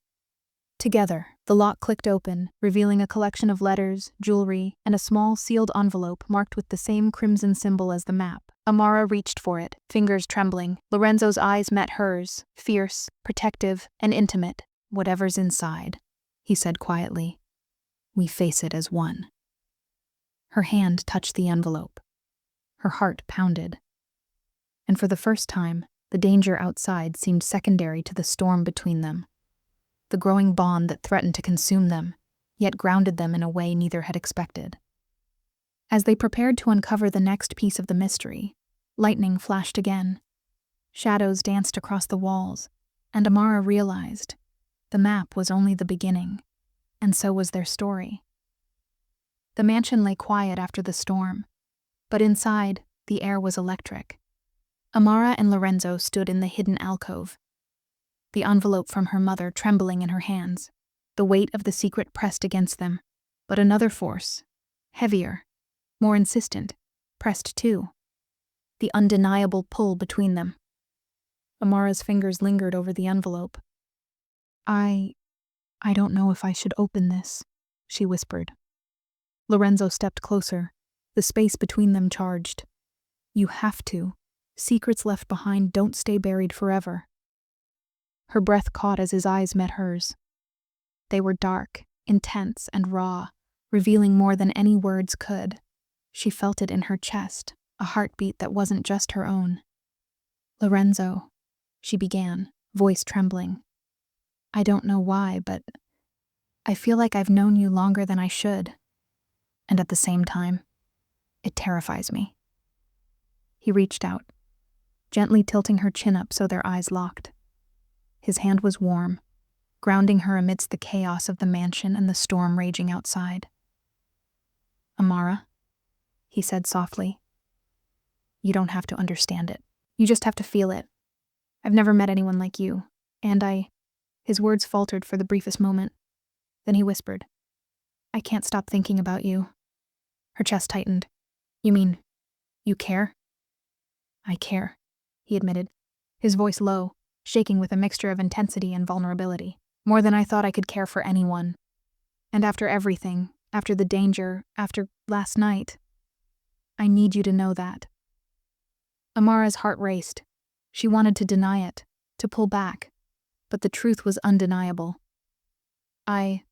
Together, the lock clicked open, revealing a collection of letters, jewelry, and a small sealed envelope marked with the same crimson symbol as the map. Amara reached for it, fingers trembling. Lorenzo's eyes met hers, fierce, protective, and intimate. "Whatever's inside," he said quietly, "we face it as one." Her hand touched the envelope. Her heart pounded. And for the first time, the danger outside seemed secondary to the storm between them. The growing bond that threatened to consume them, yet grounded them in a way neither had expected. As they prepared to uncover the next piece of the mystery, lightning flashed again. Shadows danced across the walls, and Amara realized the map was only the beginning, and so was their story. The mansion lay quiet after the storm, but inside, the air was electric. Amara and Lorenzo stood in the hidden alcove, the envelope from her mother trembling in her hands. The weight of the secret pressed against them, but another force, heavier, more insistent, pressed too. The undeniable pull between them. Amara's fingers lingered over the envelope. I don't know if I should open this," she whispered. Lorenzo stepped closer, the space between them charged. "You have to. Secrets left behind don't stay buried forever." Her breath caught as his eyes met hers. They were dark, intense, and raw, revealing more than any words could. She felt it in her chest, a heartbeat that wasn't just her own. "Lorenzo," she began, voice trembling. "I don't know why, but I feel like I've known you longer than I should. And at the same time, it terrifies me." He reached out, gently tilting her chin up so their eyes locked. His hand was warm, grounding her amidst the chaos of the mansion and the storm raging outside. "Amara," he said softly, "you don't have to understand it. You just have to feel it. I've never met anyone like you, and His words faltered for the briefest moment. Then he whispered, "I can't stop thinking about you." Her chest tightened. "You mean, you care?" "I care," he admitted, his voice low, shaking with a mixture of intensity and vulnerability. "More than I thought I could care for anyone. And after everything, after the danger, after last night, I need you to know that." Amara's heart raced. She wanted to deny it, to pull back, but the truth was undeniable. I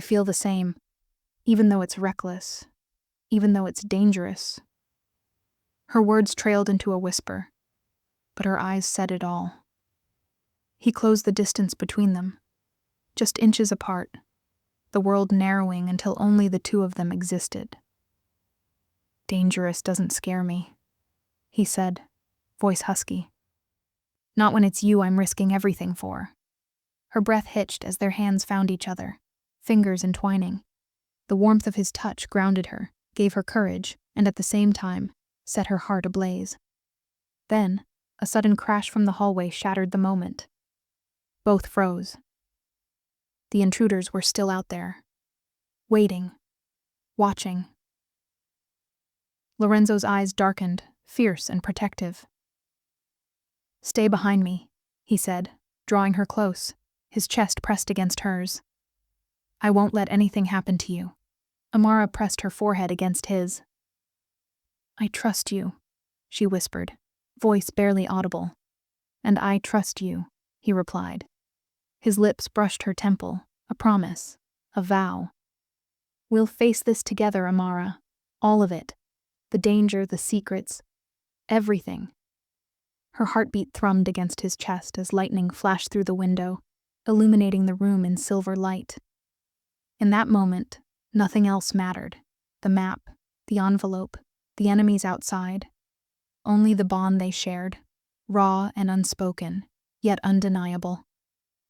feel the same, even though it's reckless, even though it's dangerous." Her words trailed into a whisper, but her eyes said it all. He closed the distance between them, just inches apart, the world narrowing until only the two of them existed. "Dangerous doesn't scare me," he said, voice husky. "Not when it's you I'm risking everything for." Her breath hitched as their hands found each other, fingers entwining. The warmth of his touch grounded her, gave her courage, and at the same time, set her heart ablaze. Then, a sudden crash from the hallway shattered the moment. Both froze. The intruders were still out there, waiting, watching. Lorenzo's eyes darkened, fierce and protective. "Stay behind me," he said, drawing her close, his chest pressed against hers. "I won't let anything happen to you." Amara pressed her forehead against his. "I trust you," she whispered, voice barely audible. "And I trust you," he replied. His lips brushed her temple, a promise, a vow. "We'll face this together, Amara. All of it. The danger, the secrets, everything." Her heartbeat thrummed against his chest as lightning flashed through the window, illuminating the room in silver light. In that moment, nothing else mattered. The map, the envelope, the enemies outside. Only the bond they shared, raw and unspoken, yet undeniable.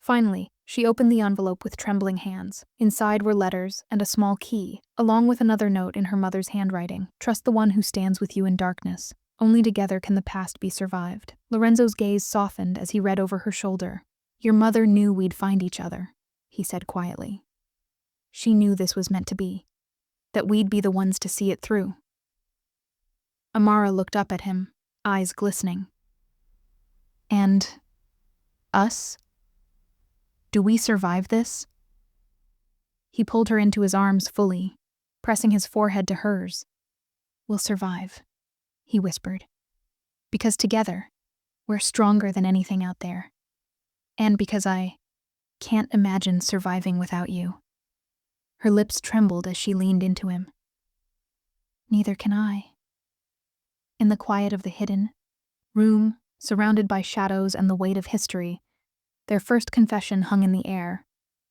Finally, she opened the envelope with trembling hands. Inside were letters and a small key, along with another note in her mother's handwriting. Trust the one who stands with you in darkness. Only together can the past be survived. Lorenzo's gaze softened as he read over her shoulder. Your mother knew we'd find each other, he said quietly. She knew this was meant to be, that we'd be the ones to see it through. Amara looked up at him, eyes glistening. And us? Do we survive this? He pulled her into his arms fully, pressing his forehead to hers. We'll survive, he whispered. Because together, we're stronger than anything out there. And because I can't imagine surviving without you. Her lips trembled as she leaned into him. Neither can I. In the quiet of the hidden room, surrounded by shadows and the weight of history, their first confession hung in the air,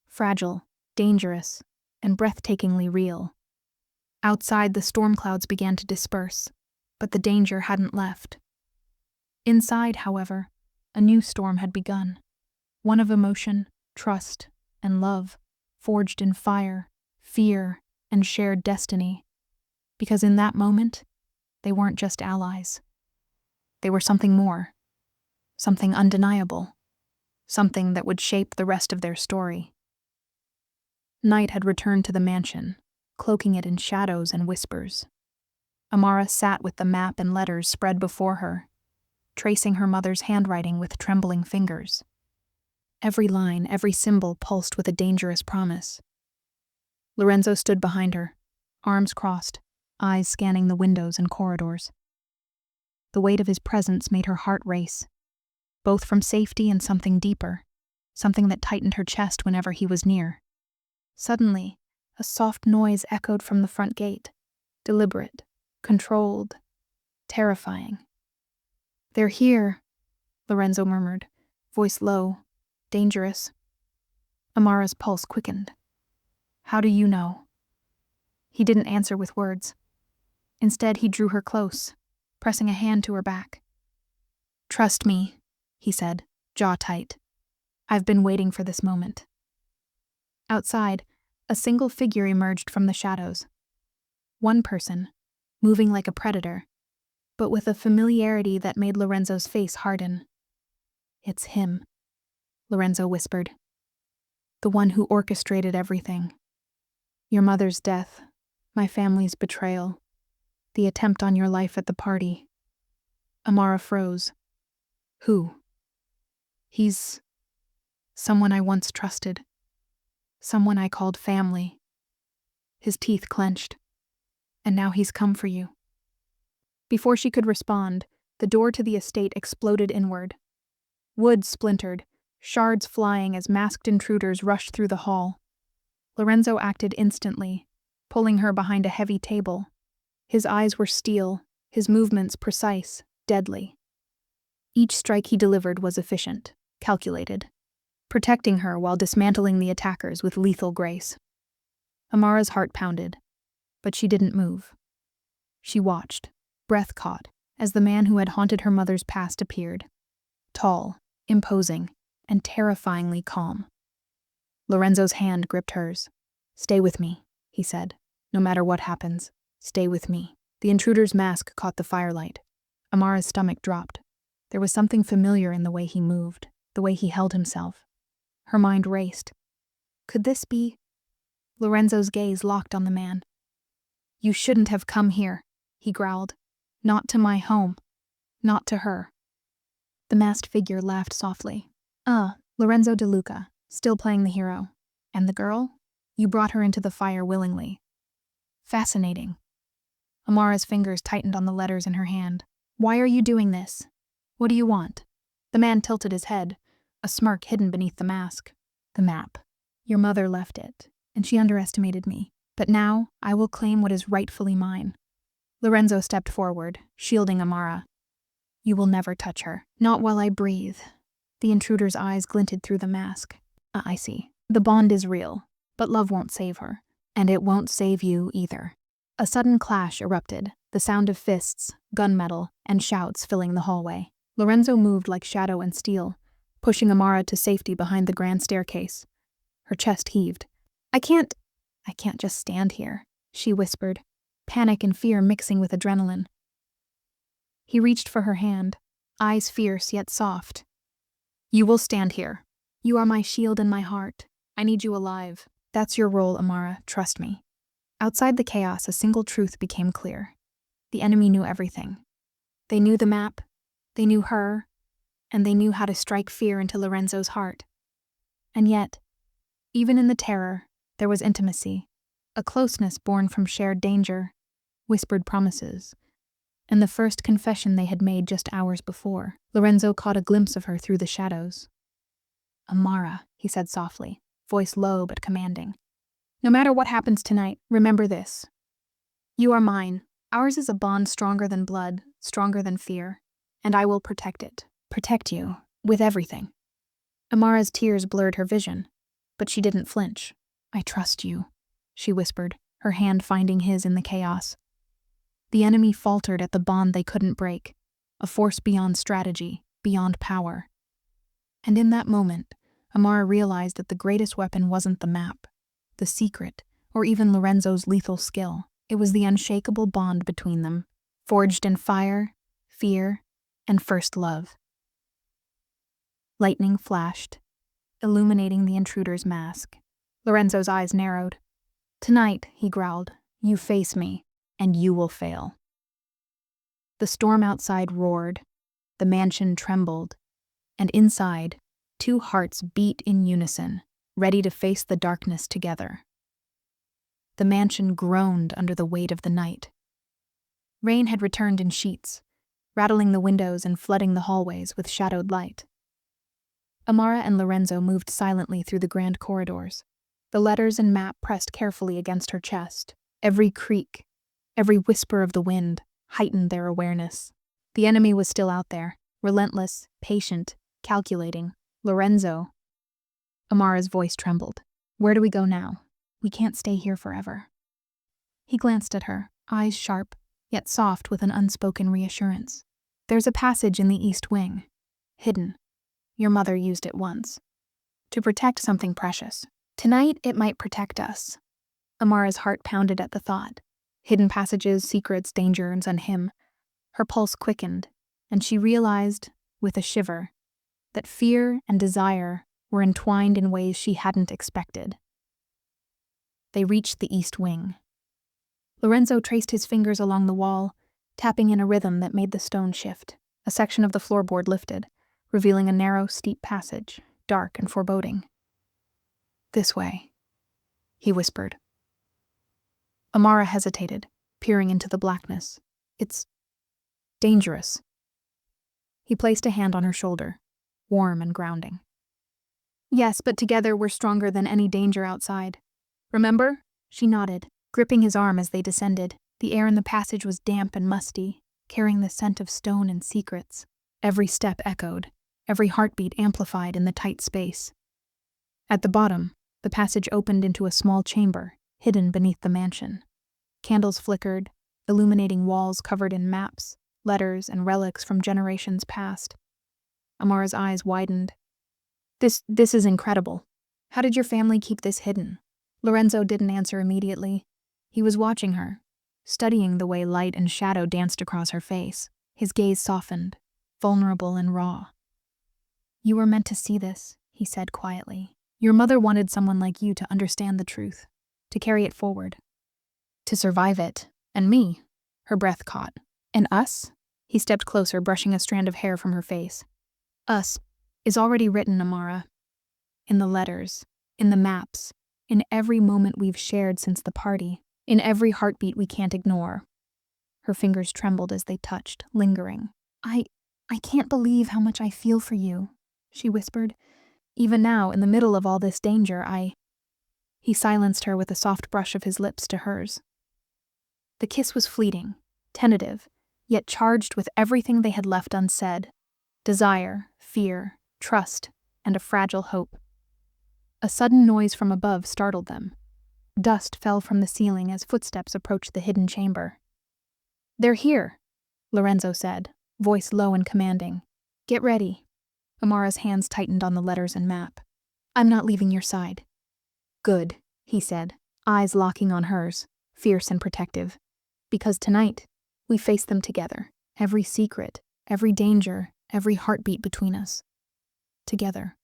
fragile, dangerous, and breathtakingly real. Outside, the storm clouds began to disperse, but the danger hadn't left. Inside, however, a new storm had begun, one of emotion, trust, and love, forged in fire, fear, and shared destiny. Because in that moment, they weren't just allies. They were something more, something undeniable. Something that would shape the rest of their story. Night had returned to the mansion, cloaking it in shadows and whispers. Amara sat with the map and letters spread before her, tracing her mother's handwriting with trembling fingers. Every line, every symbol pulsed with a dangerous promise. Lorenzo stood behind her, arms crossed, eyes scanning the windows and corridors. The weight of his presence made her heart race, both from safety and something deeper, something that tightened her chest whenever he was near. Suddenly, a soft noise echoed from the front gate, deliberate, controlled, terrifying. They're here, Lorenzo murmured, voice low, dangerous. Amara's pulse quickened. How do you know? He didn't answer with words. Instead, he drew her close, pressing a hand to her back. Trust me, he said, jaw tight. I've been waiting for this moment. Outside, a single figure emerged from the shadows. One person, moving like a predator, but with a familiarity that made Lorenzo's face harden. It's him, Lorenzo whispered. The one who orchestrated everything. Your mother's death, my family's betrayal, the attempt on your life at the party. Amara froze. Who? He's someone I once trusted. Someone I called family. His teeth clenched. And now he's come for you. Before she could respond, the door to the estate exploded inward. Wood splintered, shards flying as masked intruders rushed through the hall. Lorenzo acted instantly, pulling her behind a heavy table. His eyes were steel, his movements precise, deadly. Each strike he delivered was efficient, calculated, protecting her while dismantling the attackers with lethal grace. Amara's heart pounded, but she didn't move. She watched, breath caught, as the man who had haunted her mother's past appeared. Tall, imposing, and terrifyingly calm. Lorenzo's hand gripped hers. Stay with me, he said. No matter what happens, stay with me. The intruder's mask caught the firelight. Amara's stomach dropped. There was something familiar in the way he moved, the way he held himself. Her mind raced. Could this be? Lorenzo's gaze locked on the man. You shouldn't have come here, he growled. Not to my home. Not to her. The masked figure laughed softly. Lorenzo De Luca, still playing the hero. And the girl? You brought her into the fire willingly. Fascinating. Amara's fingers tightened on the letters in her hand. Why are you doing this? What do you want? The man tilted his head, a smirk hidden beneath the mask. The map. Your mother left it, and she underestimated me. But now, I will claim what is rightfully mine. Lorenzo stepped forward, shielding Amara. You will never touch her. Not while I breathe. The intruder's eyes glinted through the mask. I see. The bond is real. But love won't save her. And it won't save you either. A sudden clash erupted, the sound of fists, gunmetal, and shouts filling the hallway. Lorenzo moved like shadow and steel, pushing Amara to safety behind the grand staircase. Her chest heaved. I can't just stand here, she whispered, panic and fear mixing with adrenaline. He reached for her hand, eyes fierce yet soft. You will stand here. You are my shield and my heart. I need you alive. That's your role, Amara, trust me. Outside the chaos, a single truth became clear. The enemy knew everything. They knew the map, they knew her, and they knew how to strike fear into Lorenzo's heart. And yet, even in the terror, there was intimacy, a closeness born from shared danger, whispered promises, and the first confession they had made just hours before. Lorenzo caught a glimpse of her through the shadows. Amara, he said softly, voice low but commanding. No matter what happens tonight, remember this. You are mine. Ours is a bond stronger than blood, stronger than fear, and I will protect it. Protect you, with everything. Amara's tears blurred her vision, but she didn't flinch. I trust you, she whispered, her hand finding his in the chaos. The enemy faltered at the bond they couldn't break, a force beyond strategy, beyond power. And in that moment, Amara realized that the greatest weapon wasn't the map, the secret, or even Lorenzo's lethal skill. It was the unshakable bond between them, forged in fire, fear, and first love. Lightning flashed, illuminating the intruder's mask. Lorenzo's eyes narrowed. Tonight, he growled, you face me, and you will fail. The storm outside roared, the mansion trembled, and inside, two hearts beat in unison, ready to face the darkness together. The mansion groaned under the weight of the night. Rain had returned in sheets, rattling the windows and flooding the hallways with shadowed light. Amara and Lorenzo moved silently through the grand corridors, the letters and map pressed carefully against her chest. Every creak, every whisper of the wind heightened their awareness. The enemy was still out there, relentless, patient, calculating. Lorenzo. Amara's voice trembled. Where do we go now? We can't stay here forever. He glanced at her, eyes sharp, yet soft with an unspoken reassurance. There's a passage in the east wing, hidden. Your mother used it once. To protect something precious. Tonight, it might protect us. Amara's heart pounded at the thought. Hidden passages, secrets, dangers, and him. Her pulse quickened, and she realized, with a shiver, that fear and desire were entwined in ways she hadn't expected. They reached the east wing. Lorenzo traced his fingers along the wall, tapping in a rhythm that made the stone shift. A section of the floorboard lifted, revealing a narrow, steep passage, dark and foreboding. This way, he whispered. Amara hesitated, peering into the blackness. It's dangerous. He placed a hand on her shoulder, warm and grounding. Yes, but together we're stronger than any danger outside. Remember? She nodded, gripping his arm as they descended. The air in the passage was damp and musty, carrying the scent of stone and secrets. Every step echoed, every heartbeat amplified in the tight space. At the bottom, the passage opened into a small chamber, hidden beneath the mansion. Candles flickered, illuminating walls covered in maps, letters, and relics from generations past. Amara's eyes widened. This is incredible. How did your family keep this hidden? Lorenzo didn't answer immediately. He was watching her, studying the way light and shadow danced across her face. His gaze softened, vulnerable and raw. You were meant to see this, he said quietly. Your mother wanted someone like you to understand the truth, to carry it forward, to survive it. And me, her breath caught. And us? He stepped closer, brushing a strand of hair from her face. Us is already written, Amara. In the letters, in the maps, in every moment we've shared since the party, in every heartbeat we can't ignore. Her fingers trembled as they touched, lingering. I can't believe how much I feel for you, she whispered. Even now, in the middle of all this danger, He silenced her with a soft brush of his lips to hers. The kiss was fleeting, tentative, yet charged with everything they had left unsaid. Desire, fear, trust, and a fragile hope. A sudden noise from above startled them. Dust fell from the ceiling as footsteps approached the hidden chamber. "They're here," Lorenzo said, voice low and commanding. "Get ready." Amara's hands tightened on the letters and map. "I'm not leaving your side." "Good," he said, eyes locking on hers, fierce and protective. "Because tonight, we face them together. Every secret, every danger, every heartbeat between us. Together."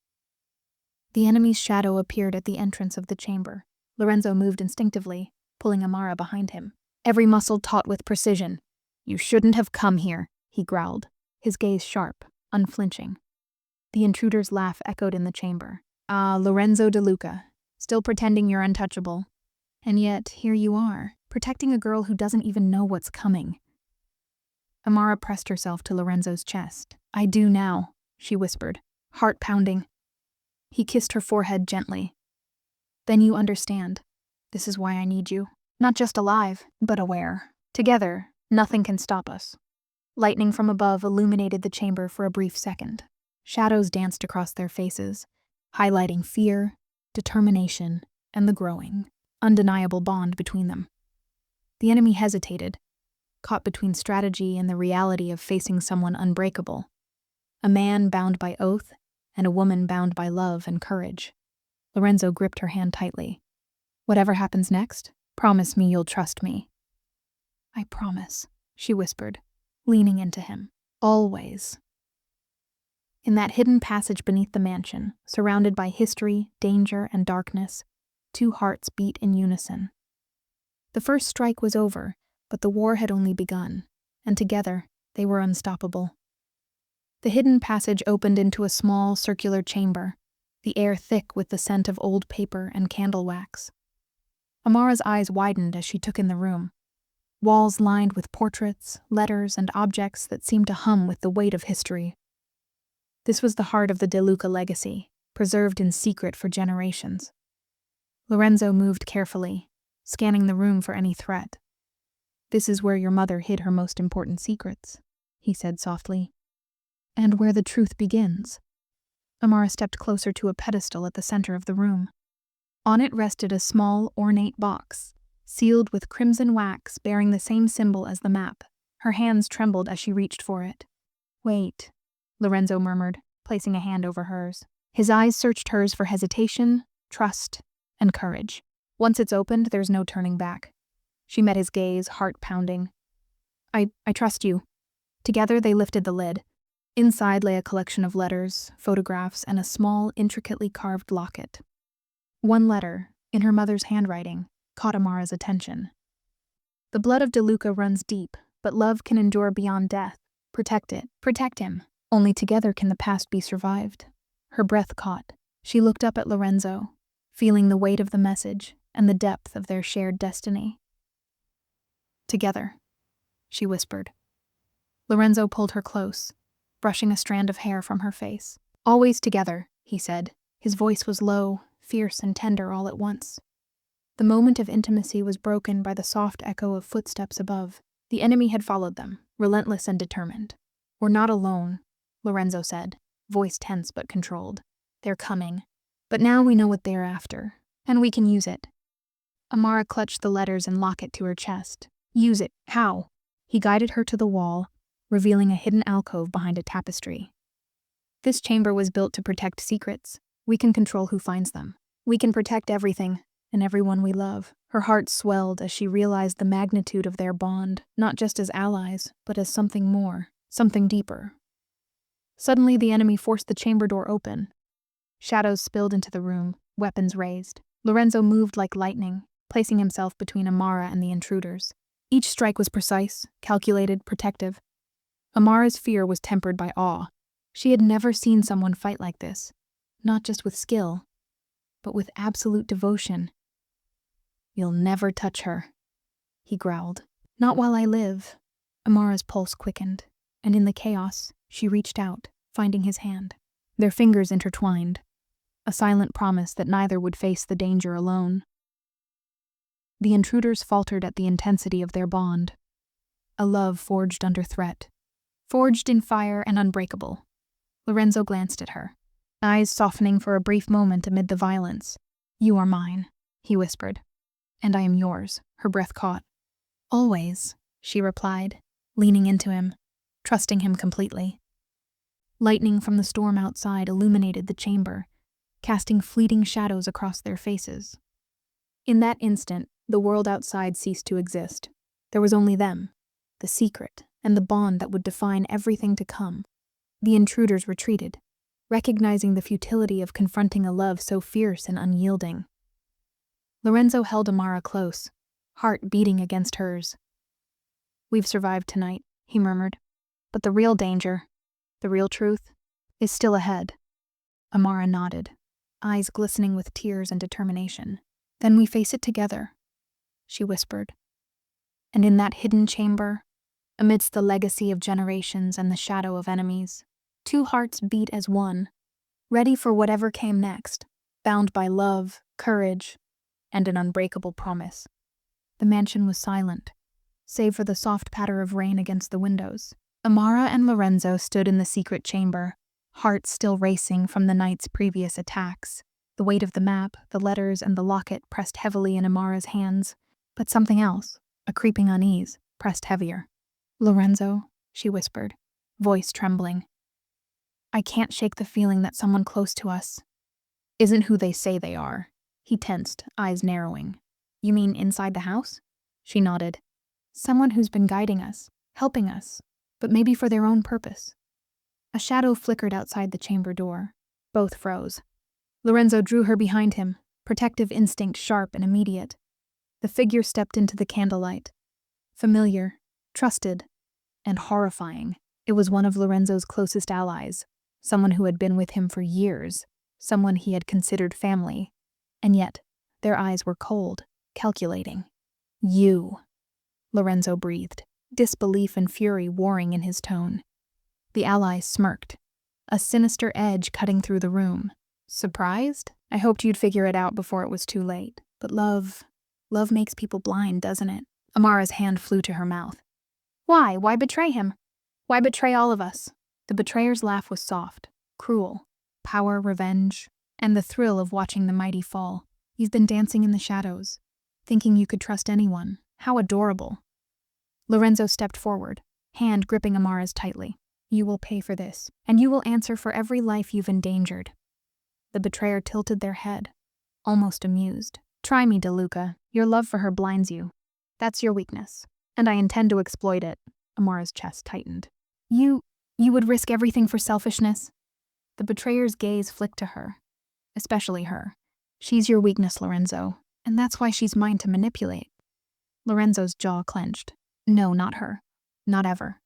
The enemy's shadow appeared at the entrance of the chamber. Lorenzo moved instinctively, pulling Amara behind him, every muscle taut with precision. "You shouldn't have come here," he growled, his gaze sharp, unflinching. The intruder's laugh echoed in the chamber. "Ah, Lorenzo De Luca, still pretending you're untouchable. And yet, here you are, protecting a girl who doesn't even know what's coming." Amara pressed herself to Lorenzo's chest. "I do now," she whispered, heart pounding. He kissed her forehead gently. "Then you understand. This is why I need you. Not just alive, but aware. Together, nothing can stop us." Lightning from above illuminated the chamber for a brief second. Shadows danced across their faces, highlighting fear, determination, and the growing, undeniable bond between them. The enemy hesitated, caught between strategy and the reality of facing someone unbreakable. A man bound by oath, and a woman bound by love and courage. Lorenzo gripped her hand tightly. "Whatever happens next, promise me you'll trust me." "I promise," she whispered, leaning into him. "Always." In that hidden passage beneath the mansion, surrounded by history, danger, and darkness, two hearts beat in unison. The first strike was over, but the war had only begun, and together they were unstoppable. The hidden passage opened into a small, circular chamber, the air thick with the scent of old paper and candle wax. Amara's eyes widened as she took in the room. Walls lined with portraits, letters, and objects that seemed to hum with the weight of history. This was the heart of the De Luca legacy, preserved in secret for generations. Lorenzo moved carefully, scanning the room for any threat. "This is where your mother hid her most important secrets," he said softly. "And where the truth begins." Amara stepped closer to a pedestal at the center of the room. On it rested a small, ornate box, sealed with crimson wax bearing the same symbol as the map. Her hands trembled as she reached for it. "Wait," Lorenzo murmured, placing a hand over hers. His eyes searched hers for hesitation, trust, and courage. "Once it's opened, there's no turning back." She met his gaze, heart pounding. I trust you." Together they lifted the lid. Inside lay a collection of letters, photographs, and a small, intricately carved locket. One letter, in her mother's handwriting, caught Amara's attention. "The blood of De Luca runs deep, but love can endure beyond death. Protect it. Protect him. Only together can the past be survived." Her breath caught. She looked up at Lorenzo, feeling the weight of the message and the depth of their shared destiny. "Together," she whispered. Lorenzo pulled her close, brushing a strand of hair from her face. "Always together," he said. His voice was low, fierce, and tender all at once. The moment of intimacy was broken by the soft echo of footsteps above. The enemy had followed them, relentless and determined. "We're not alone," Lorenzo said, voice tense but controlled. "They're coming. But now we know what they're after, and we can use it." Amara clutched the letters and locket to her chest. "Use it. How?" He guided her to the wall, revealing a hidden alcove behind a tapestry. "This chamber was built to protect secrets. We can control who finds them. We can protect everything, and everyone we love." Her heart swelled as she realized the magnitude of their bond, not just as allies, but as something more, something deeper. Suddenly the enemy forced the chamber door open. Shadows spilled into the room, weapons raised. Lorenzo moved like lightning, placing himself between Amara and the intruders. Each strike was precise, calculated, protective. Amara's fear was tempered by awe. She had never seen someone fight like this, not just with skill, but with absolute devotion. "You'll never touch her," he growled. "Not while I live." Amara's pulse quickened, and in the chaos, she reached out, finding his hand. Their fingers intertwined, a silent promise that neither would face the danger alone. The intruders faltered at the intensity of their bond, a love forged under threat, forged in fire and unbreakable. Lorenzo glanced at her. eyes softening for a brief moment amid the violence. "You are mine," he whispered. "And I am yours," her breath caught. "Always," she replied, leaning into him, trusting him completely. Lightning from the storm outside illuminated the chamber, casting fleeting shadows across their faces. In that instant, the world outside ceased to exist. There was only them, the secret, and the bond that would define everything to come. The intruders retreated, recognizing the futility of confronting a love so fierce and unyielding. Lorenzo held Amara close, heart beating against hers. "We've survived tonight," he murmured. "But the real danger, the real truth, is still ahead." Amara nodded, eyes glistening with tears and determination. "Then we face it together," she whispered. And in that hidden chamber, amidst the legacy of generations and the shadow of enemies, two hearts beat as one, ready for whatever came next, bound by love, courage, and an unbreakable promise. The mansion was silent, save for the soft patter of rain against the windows. Amara and Lorenzo stood in the secret chamber, hearts still racing from the night's previous attacks. The weight of the map, the letters, and the locket pressed heavily in Amara's hands, but something else, a creeping unease, pressed heavier. "Lorenzo," she whispered, voice trembling. "I can't shake the feeling that someone close to us isn't who they say they are." He tensed, eyes narrowing. "You mean inside the house?" She nodded. "Someone who's been guiding us, helping us, but maybe for their own purpose." A shadow flickered outside the chamber door. Both froze. Lorenzo drew her behind him, protective instinct sharp and immediate. The figure stepped into the candlelight. Familiar, trusted, and horrifying. It was one of Lorenzo's closest allies, someone who had been with him for years, someone he had considered family. And yet, their eyes were cold, calculating. "You," Lorenzo breathed, disbelief and fury warring in his tone. The ally smirked, a sinister edge cutting through the room. "Surprised? I hoped you'd figure it out before it was too late. But love makes people blind, doesn't it?" Amara's hand flew to her mouth. "Why? Why betray him? Why betray all of us?" The betrayer's laugh was soft, cruel. Power, revenge, and the thrill of watching the mighty fall. "You've been dancing in the shadows, thinking you could trust anyone. How adorable." Lorenzo stepped forward, hand gripping Amara's tightly. "You will pay for this, and you will answer for every life you've endangered." The betrayer tilted their head, almost amused. "Try me, DeLuca. Your love for her blinds you. That's your weakness, and I intend to exploit it." Amara's chest tightened. You would risk everything for selfishness?" The betrayer's gaze flicked to her, especially her. "She's your weakness, Lorenzo, and that's why she's mine to manipulate." Lorenzo's jaw clenched. No, not her. Not ever.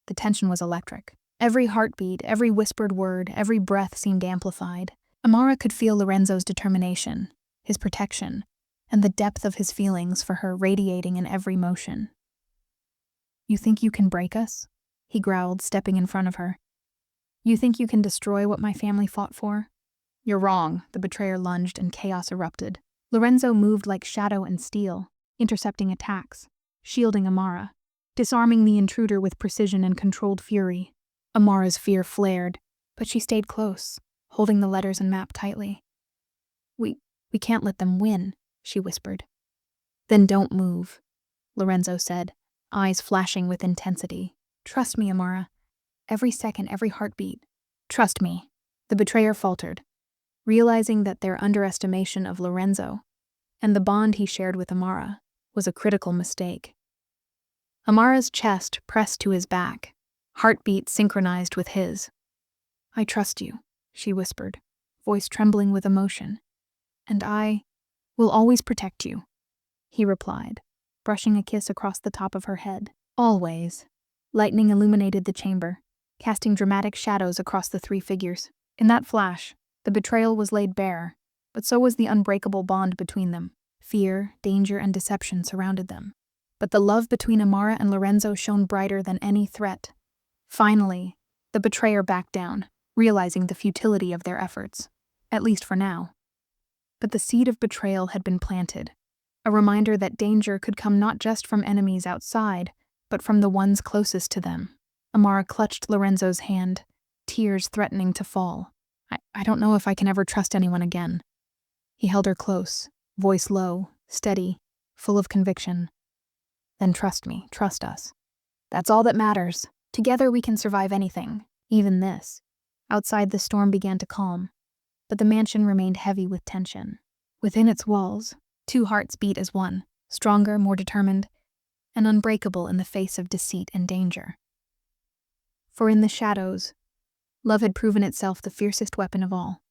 The tension was electric. Every heartbeat, every whispered word, every breath seemed amplified. Amara could feel Lorenzo's determination, his protection, and the depth of his feelings for her radiating in every motion. "You think you can break us?" he growled, stepping in front of her. "You think you can destroy what my family fought for?" "You're wrong." The betrayer lunged and chaos erupted. Lorenzo moved like shadow and steel, intercepting attacks, shielding Amara, disarming the intruder with precision and controlled fury. Amara's fear flared, but she stayed close, holding the letters and map tightly. We can't let them win," she whispered. "Then don't move," Lorenzo said, eyes flashing with intensity. "Trust me, Amara. Every second, every heartbeat. Trust me." The betrayer faltered, realizing that their underestimation of Lorenzo and the bond he shared with Amara was a critical mistake. Amara's chest pressed to his back, heartbeat synchronized with his. "I trust you," she whispered, voice trembling with emotion. "And I will always protect you," he replied, brushing a kiss across the top of her head. "Always." Lightning illuminated the chamber, casting dramatic shadows across the three figures. In that flash, the betrayal was laid bare, but so was the unbreakable bond between them. Fear, danger, and deception surrounded them. But the love between Amara and Lorenzo shone brighter than any threat. Finally, the betrayer backed down, realizing the futility of their efforts, at least for now. But the seed of betrayal had been planted, a reminder that danger could come not just from enemies outside, but from the ones closest to them. Amara clutched Lorenzo's hand, tears threatening to fall. I don't know if I can ever trust anyone again." He held her close, voice low, steady, full of conviction. "Then trust me, trust us. That's all that matters. Together we can survive anything, even this." Outside, the storm began to calm, but the mansion remained heavy with tension. Within its walls, two hearts beat as one, stronger, more determined, and unbreakable in the face of deceit and danger. For in the shadows, love had proven itself the fiercest weapon of all.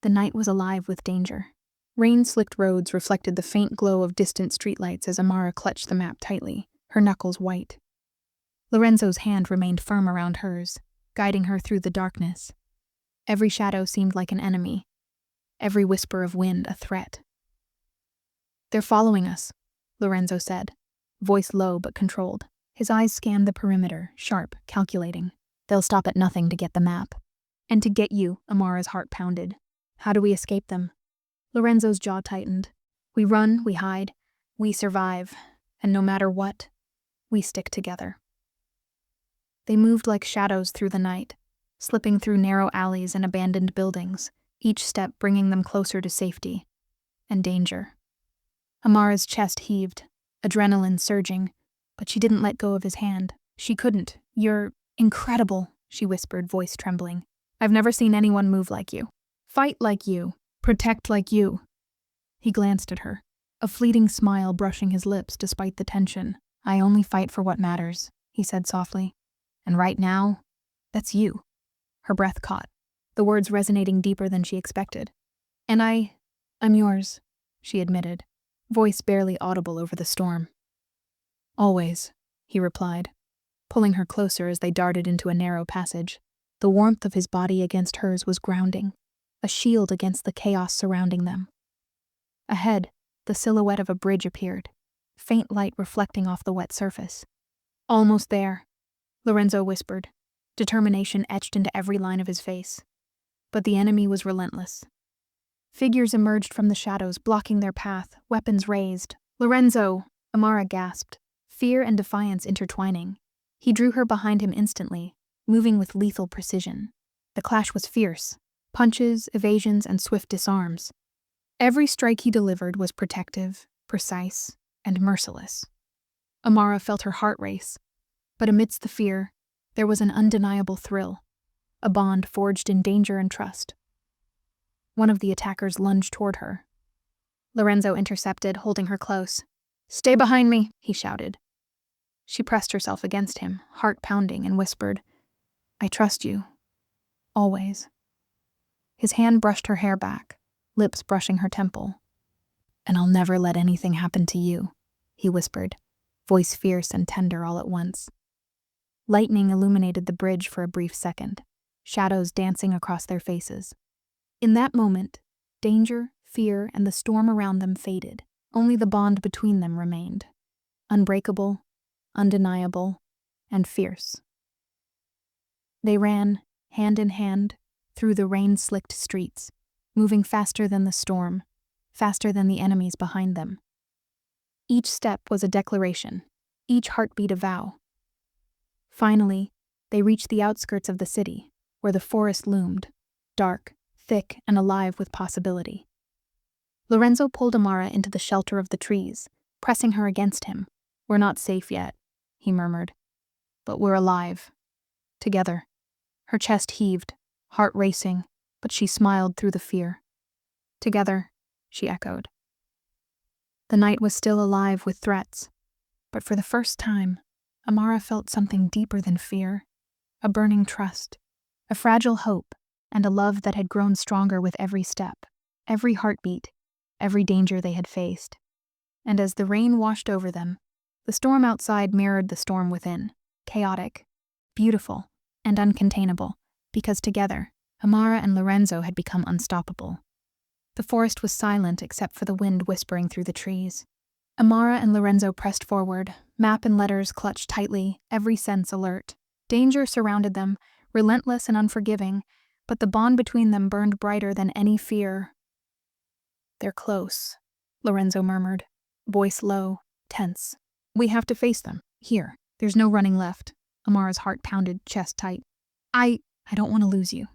The night was alive with danger. Rain-slicked roads reflected the faint glow of distant streetlights as Amara clutched the map tightly, her knuckles white. Lorenzo's hand remained firm around hers, guiding her through the darkness. Every shadow seemed like an enemy, every whisper of wind a threat. "They're following us," Lorenzo said, voice low but controlled. His eyes scanned the perimeter, sharp, calculating. "They'll stop at nothing to get the map." "And to get you," Amara's heart pounded. "How do we escape them?" Lorenzo's jaw tightened. "We run, we hide, we survive, and no matter what, we stick together." They moved like shadows through the night, slipping through narrow alleys and abandoned buildings, each step bringing them closer to safety and danger. Amara's chest heaved, adrenaline surging, but she didn't let go of his hand. She couldn't. "You're incredible," she whispered, voice trembling. "I've never seen anyone move like you. Fight like you. Protect like you." He glanced at her, a fleeting smile brushing his lips despite the tension. "I only fight for what matters," he said softly. "And right now, that's you." Her breath caught, the words resonating deeper than she expected. "And I'm yours," she admitted, voice barely audible over the storm. "Always," he replied, pulling her closer as they darted into a narrow passage. The warmth of his body against hers was grounding, a shield against the chaos surrounding them. Ahead, the silhouette of a bridge appeared, faint light reflecting off the wet surface. "Almost there," Lorenzo whispered, determination etched into every line of his face. But the enemy was relentless. Figures emerged from the shadows, blocking their path, weapons raised. "Lorenzo!" Amara gasped, fear and defiance intertwining. He drew her behind him instantly, moving with lethal precision. The clash was fierce, punches, evasions, and swift disarms. Every strike he delivered was protective, precise, and merciless. Amara felt her heart race, but amidst the fear, there was an undeniable thrill, a bond forged in danger and trust. One of the attackers lunged toward her. Lorenzo intercepted, holding her close. "Stay behind me," he shouted. She pressed herself against him, heart pounding, and whispered, "I trust you. Always." His hand brushed her hair back, lips brushing her temple. "And I'll never let anything happen to you," he whispered, voice fierce and tender all at once. Lightning illuminated the bridge for a brief second, shadows dancing across their faces. In that moment, danger, fear, and the storm around them faded. Only the bond between them remained, unbreakable, undeniable, and fierce. They ran, hand in hand, through the rain-slicked streets, moving faster than the storm, faster than the enemies behind them. Each step was a declaration, each heartbeat a vow. Finally, they reached the outskirts of the city, where the forest loomed, dark, thick, and alive with possibility. Lorenzo pulled Amara into the shelter of the trees, pressing her against him. "We're not safe yet," he murmured. "But we're alive. Together." Her chest heaved, heart racing, but she smiled through the fear. "Together," she echoed. The night was still alive with threats, but for the first time, Amara felt something deeper than fear, a burning trust, a fragile hope, and a love that had grown stronger with every step, every heartbeat, every danger they had faced. And as the rain washed over them, the storm outside mirrored the storm within, chaotic, beautiful, and uncontainable, because together, Amara and Lorenzo had become unstoppable. The forest was silent except for the wind whispering through the trees. Amara and Lorenzo pressed forward, map and letters clutched tightly, every sense alert. Danger surrounded them, relentless and unforgiving, but the bond between them burned brighter than any fear. "They're close," Lorenzo murmured, voice low, tense. "We have to face them, here. There's no running left." Amara's heart pounded, chest tight. I don't want to lose you."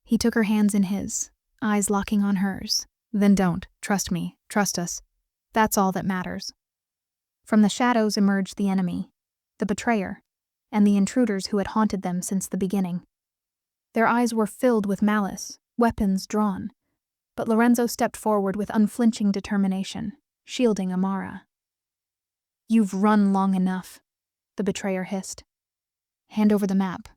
He took her hands in his, eyes locking on hers. Then don't. Trust me. Trust us. That's all that matters. From the shadows emerged the enemy, the betrayer, and the intruders who had haunted them since the beginning. Their eyes were filled with malice, weapons drawn, but Lorenzo stepped forward with unflinching determination, shielding Amara. "You've run long enough," the betrayer hissed. "Hand over the map.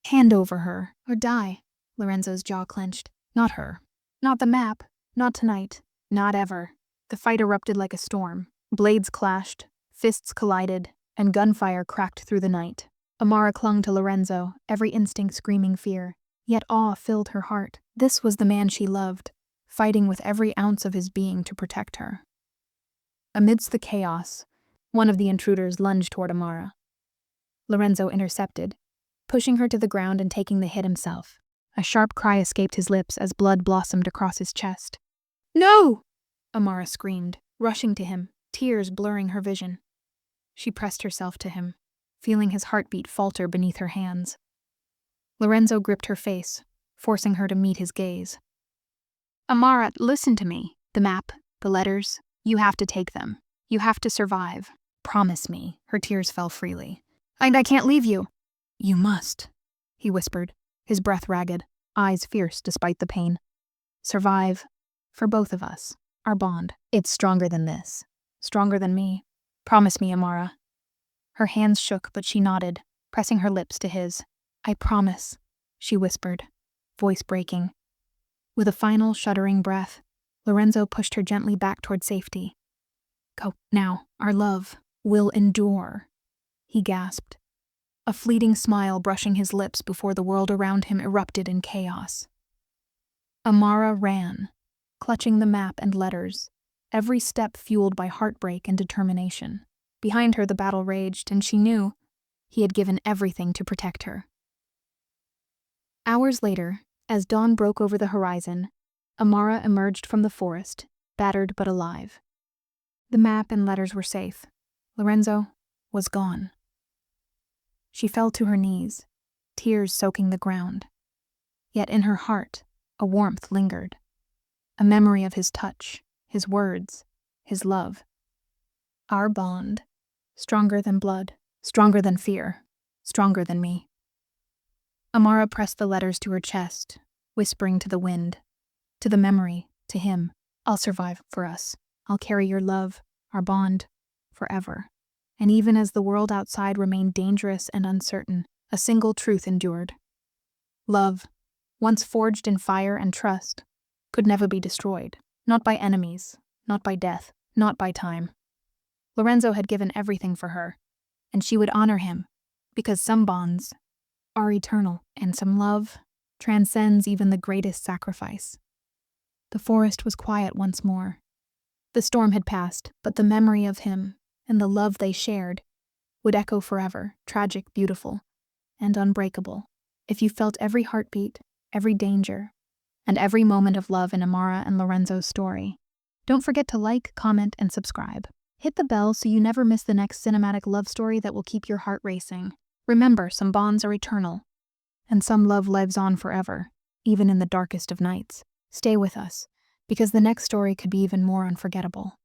Hand over her, or die." Lorenzo's jaw clenched. Not her. Not the map. Not tonight. Not ever. The fight erupted like a storm. Blades clashed, fists collided, and gunfire cracked through the night. Amara clung to Lorenzo, every instinct screaming fear, yet awe filled her heart. This was the man she loved, fighting with every ounce of his being to protect her. Amidst the chaos, one of the intruders lunged toward Amara. Lorenzo intercepted, pushing her to the ground and taking the hit himself. A sharp cry escaped his lips as blood blossomed across his chest. "No!" Amara screamed, rushing to him, tears blurring her vision. She pressed herself to him, feeling his heartbeat falter beneath her hands. Lorenzo gripped her face, forcing her to meet his gaze. "Amara, listen to me. The map, the letters, you have to take them. You have to survive. Promise me." Her tears fell freely. I can't leave you." "You must," he whispered, his breath ragged, eyes fierce despite the pain. "Survive. For both of us. Our bond. It's stronger than this. Stronger than me. Promise me, Amara." Her hands shook, but she nodded, pressing her lips to his. "I promise," she whispered, voice breaking. With a final, shuddering breath, Lorenzo pushed her gently back toward safety. "Go, now. Our love will endure," he gasped, a fleeting smile brushing his lips before the world around him erupted in chaos. Amara ran, clutching the map and letters, every step fueled by heartbreak and determination. Behind her the battle raged, and she knew he had given everything to protect her. Hours later, as dawn broke over the horizon, Amara emerged from the forest, battered but alive. The map and letters were safe. Lorenzo was gone. She fell to her knees, tears soaking the ground. Yet in her heart, a warmth lingered, a memory of his touch, his words, his love. Our bond, stronger than blood, stronger than fear, stronger than me. Amara pressed the letters to her chest, whispering to the wind, to the memory, to him. "I'll survive for us. I'll carry your love, our bond, forever." And even as the world outside remained dangerous and uncertain, a single truth endured. Love, once forged in fire and trust, could never be destroyed, not by enemies, not by death, not by time. Lorenzo had given everything for her, and she would honor him, because some bonds are eternal, and some love transcends even the greatest sacrifice. The forest was quiet once more. The storm had passed, but the memory of him and the love they shared would echo forever, tragic, beautiful, and unbreakable. If you felt every heartbeat, every danger, and every moment of love in Amara and Lorenzo's story, don't forget to like, comment, and subscribe. Hit the bell so you never miss the next cinematic love story that will keep your heart racing. Remember, some bonds are eternal, and some love lives on forever, even in the darkest of nights. Stay with us, because the next story could be even more unforgettable.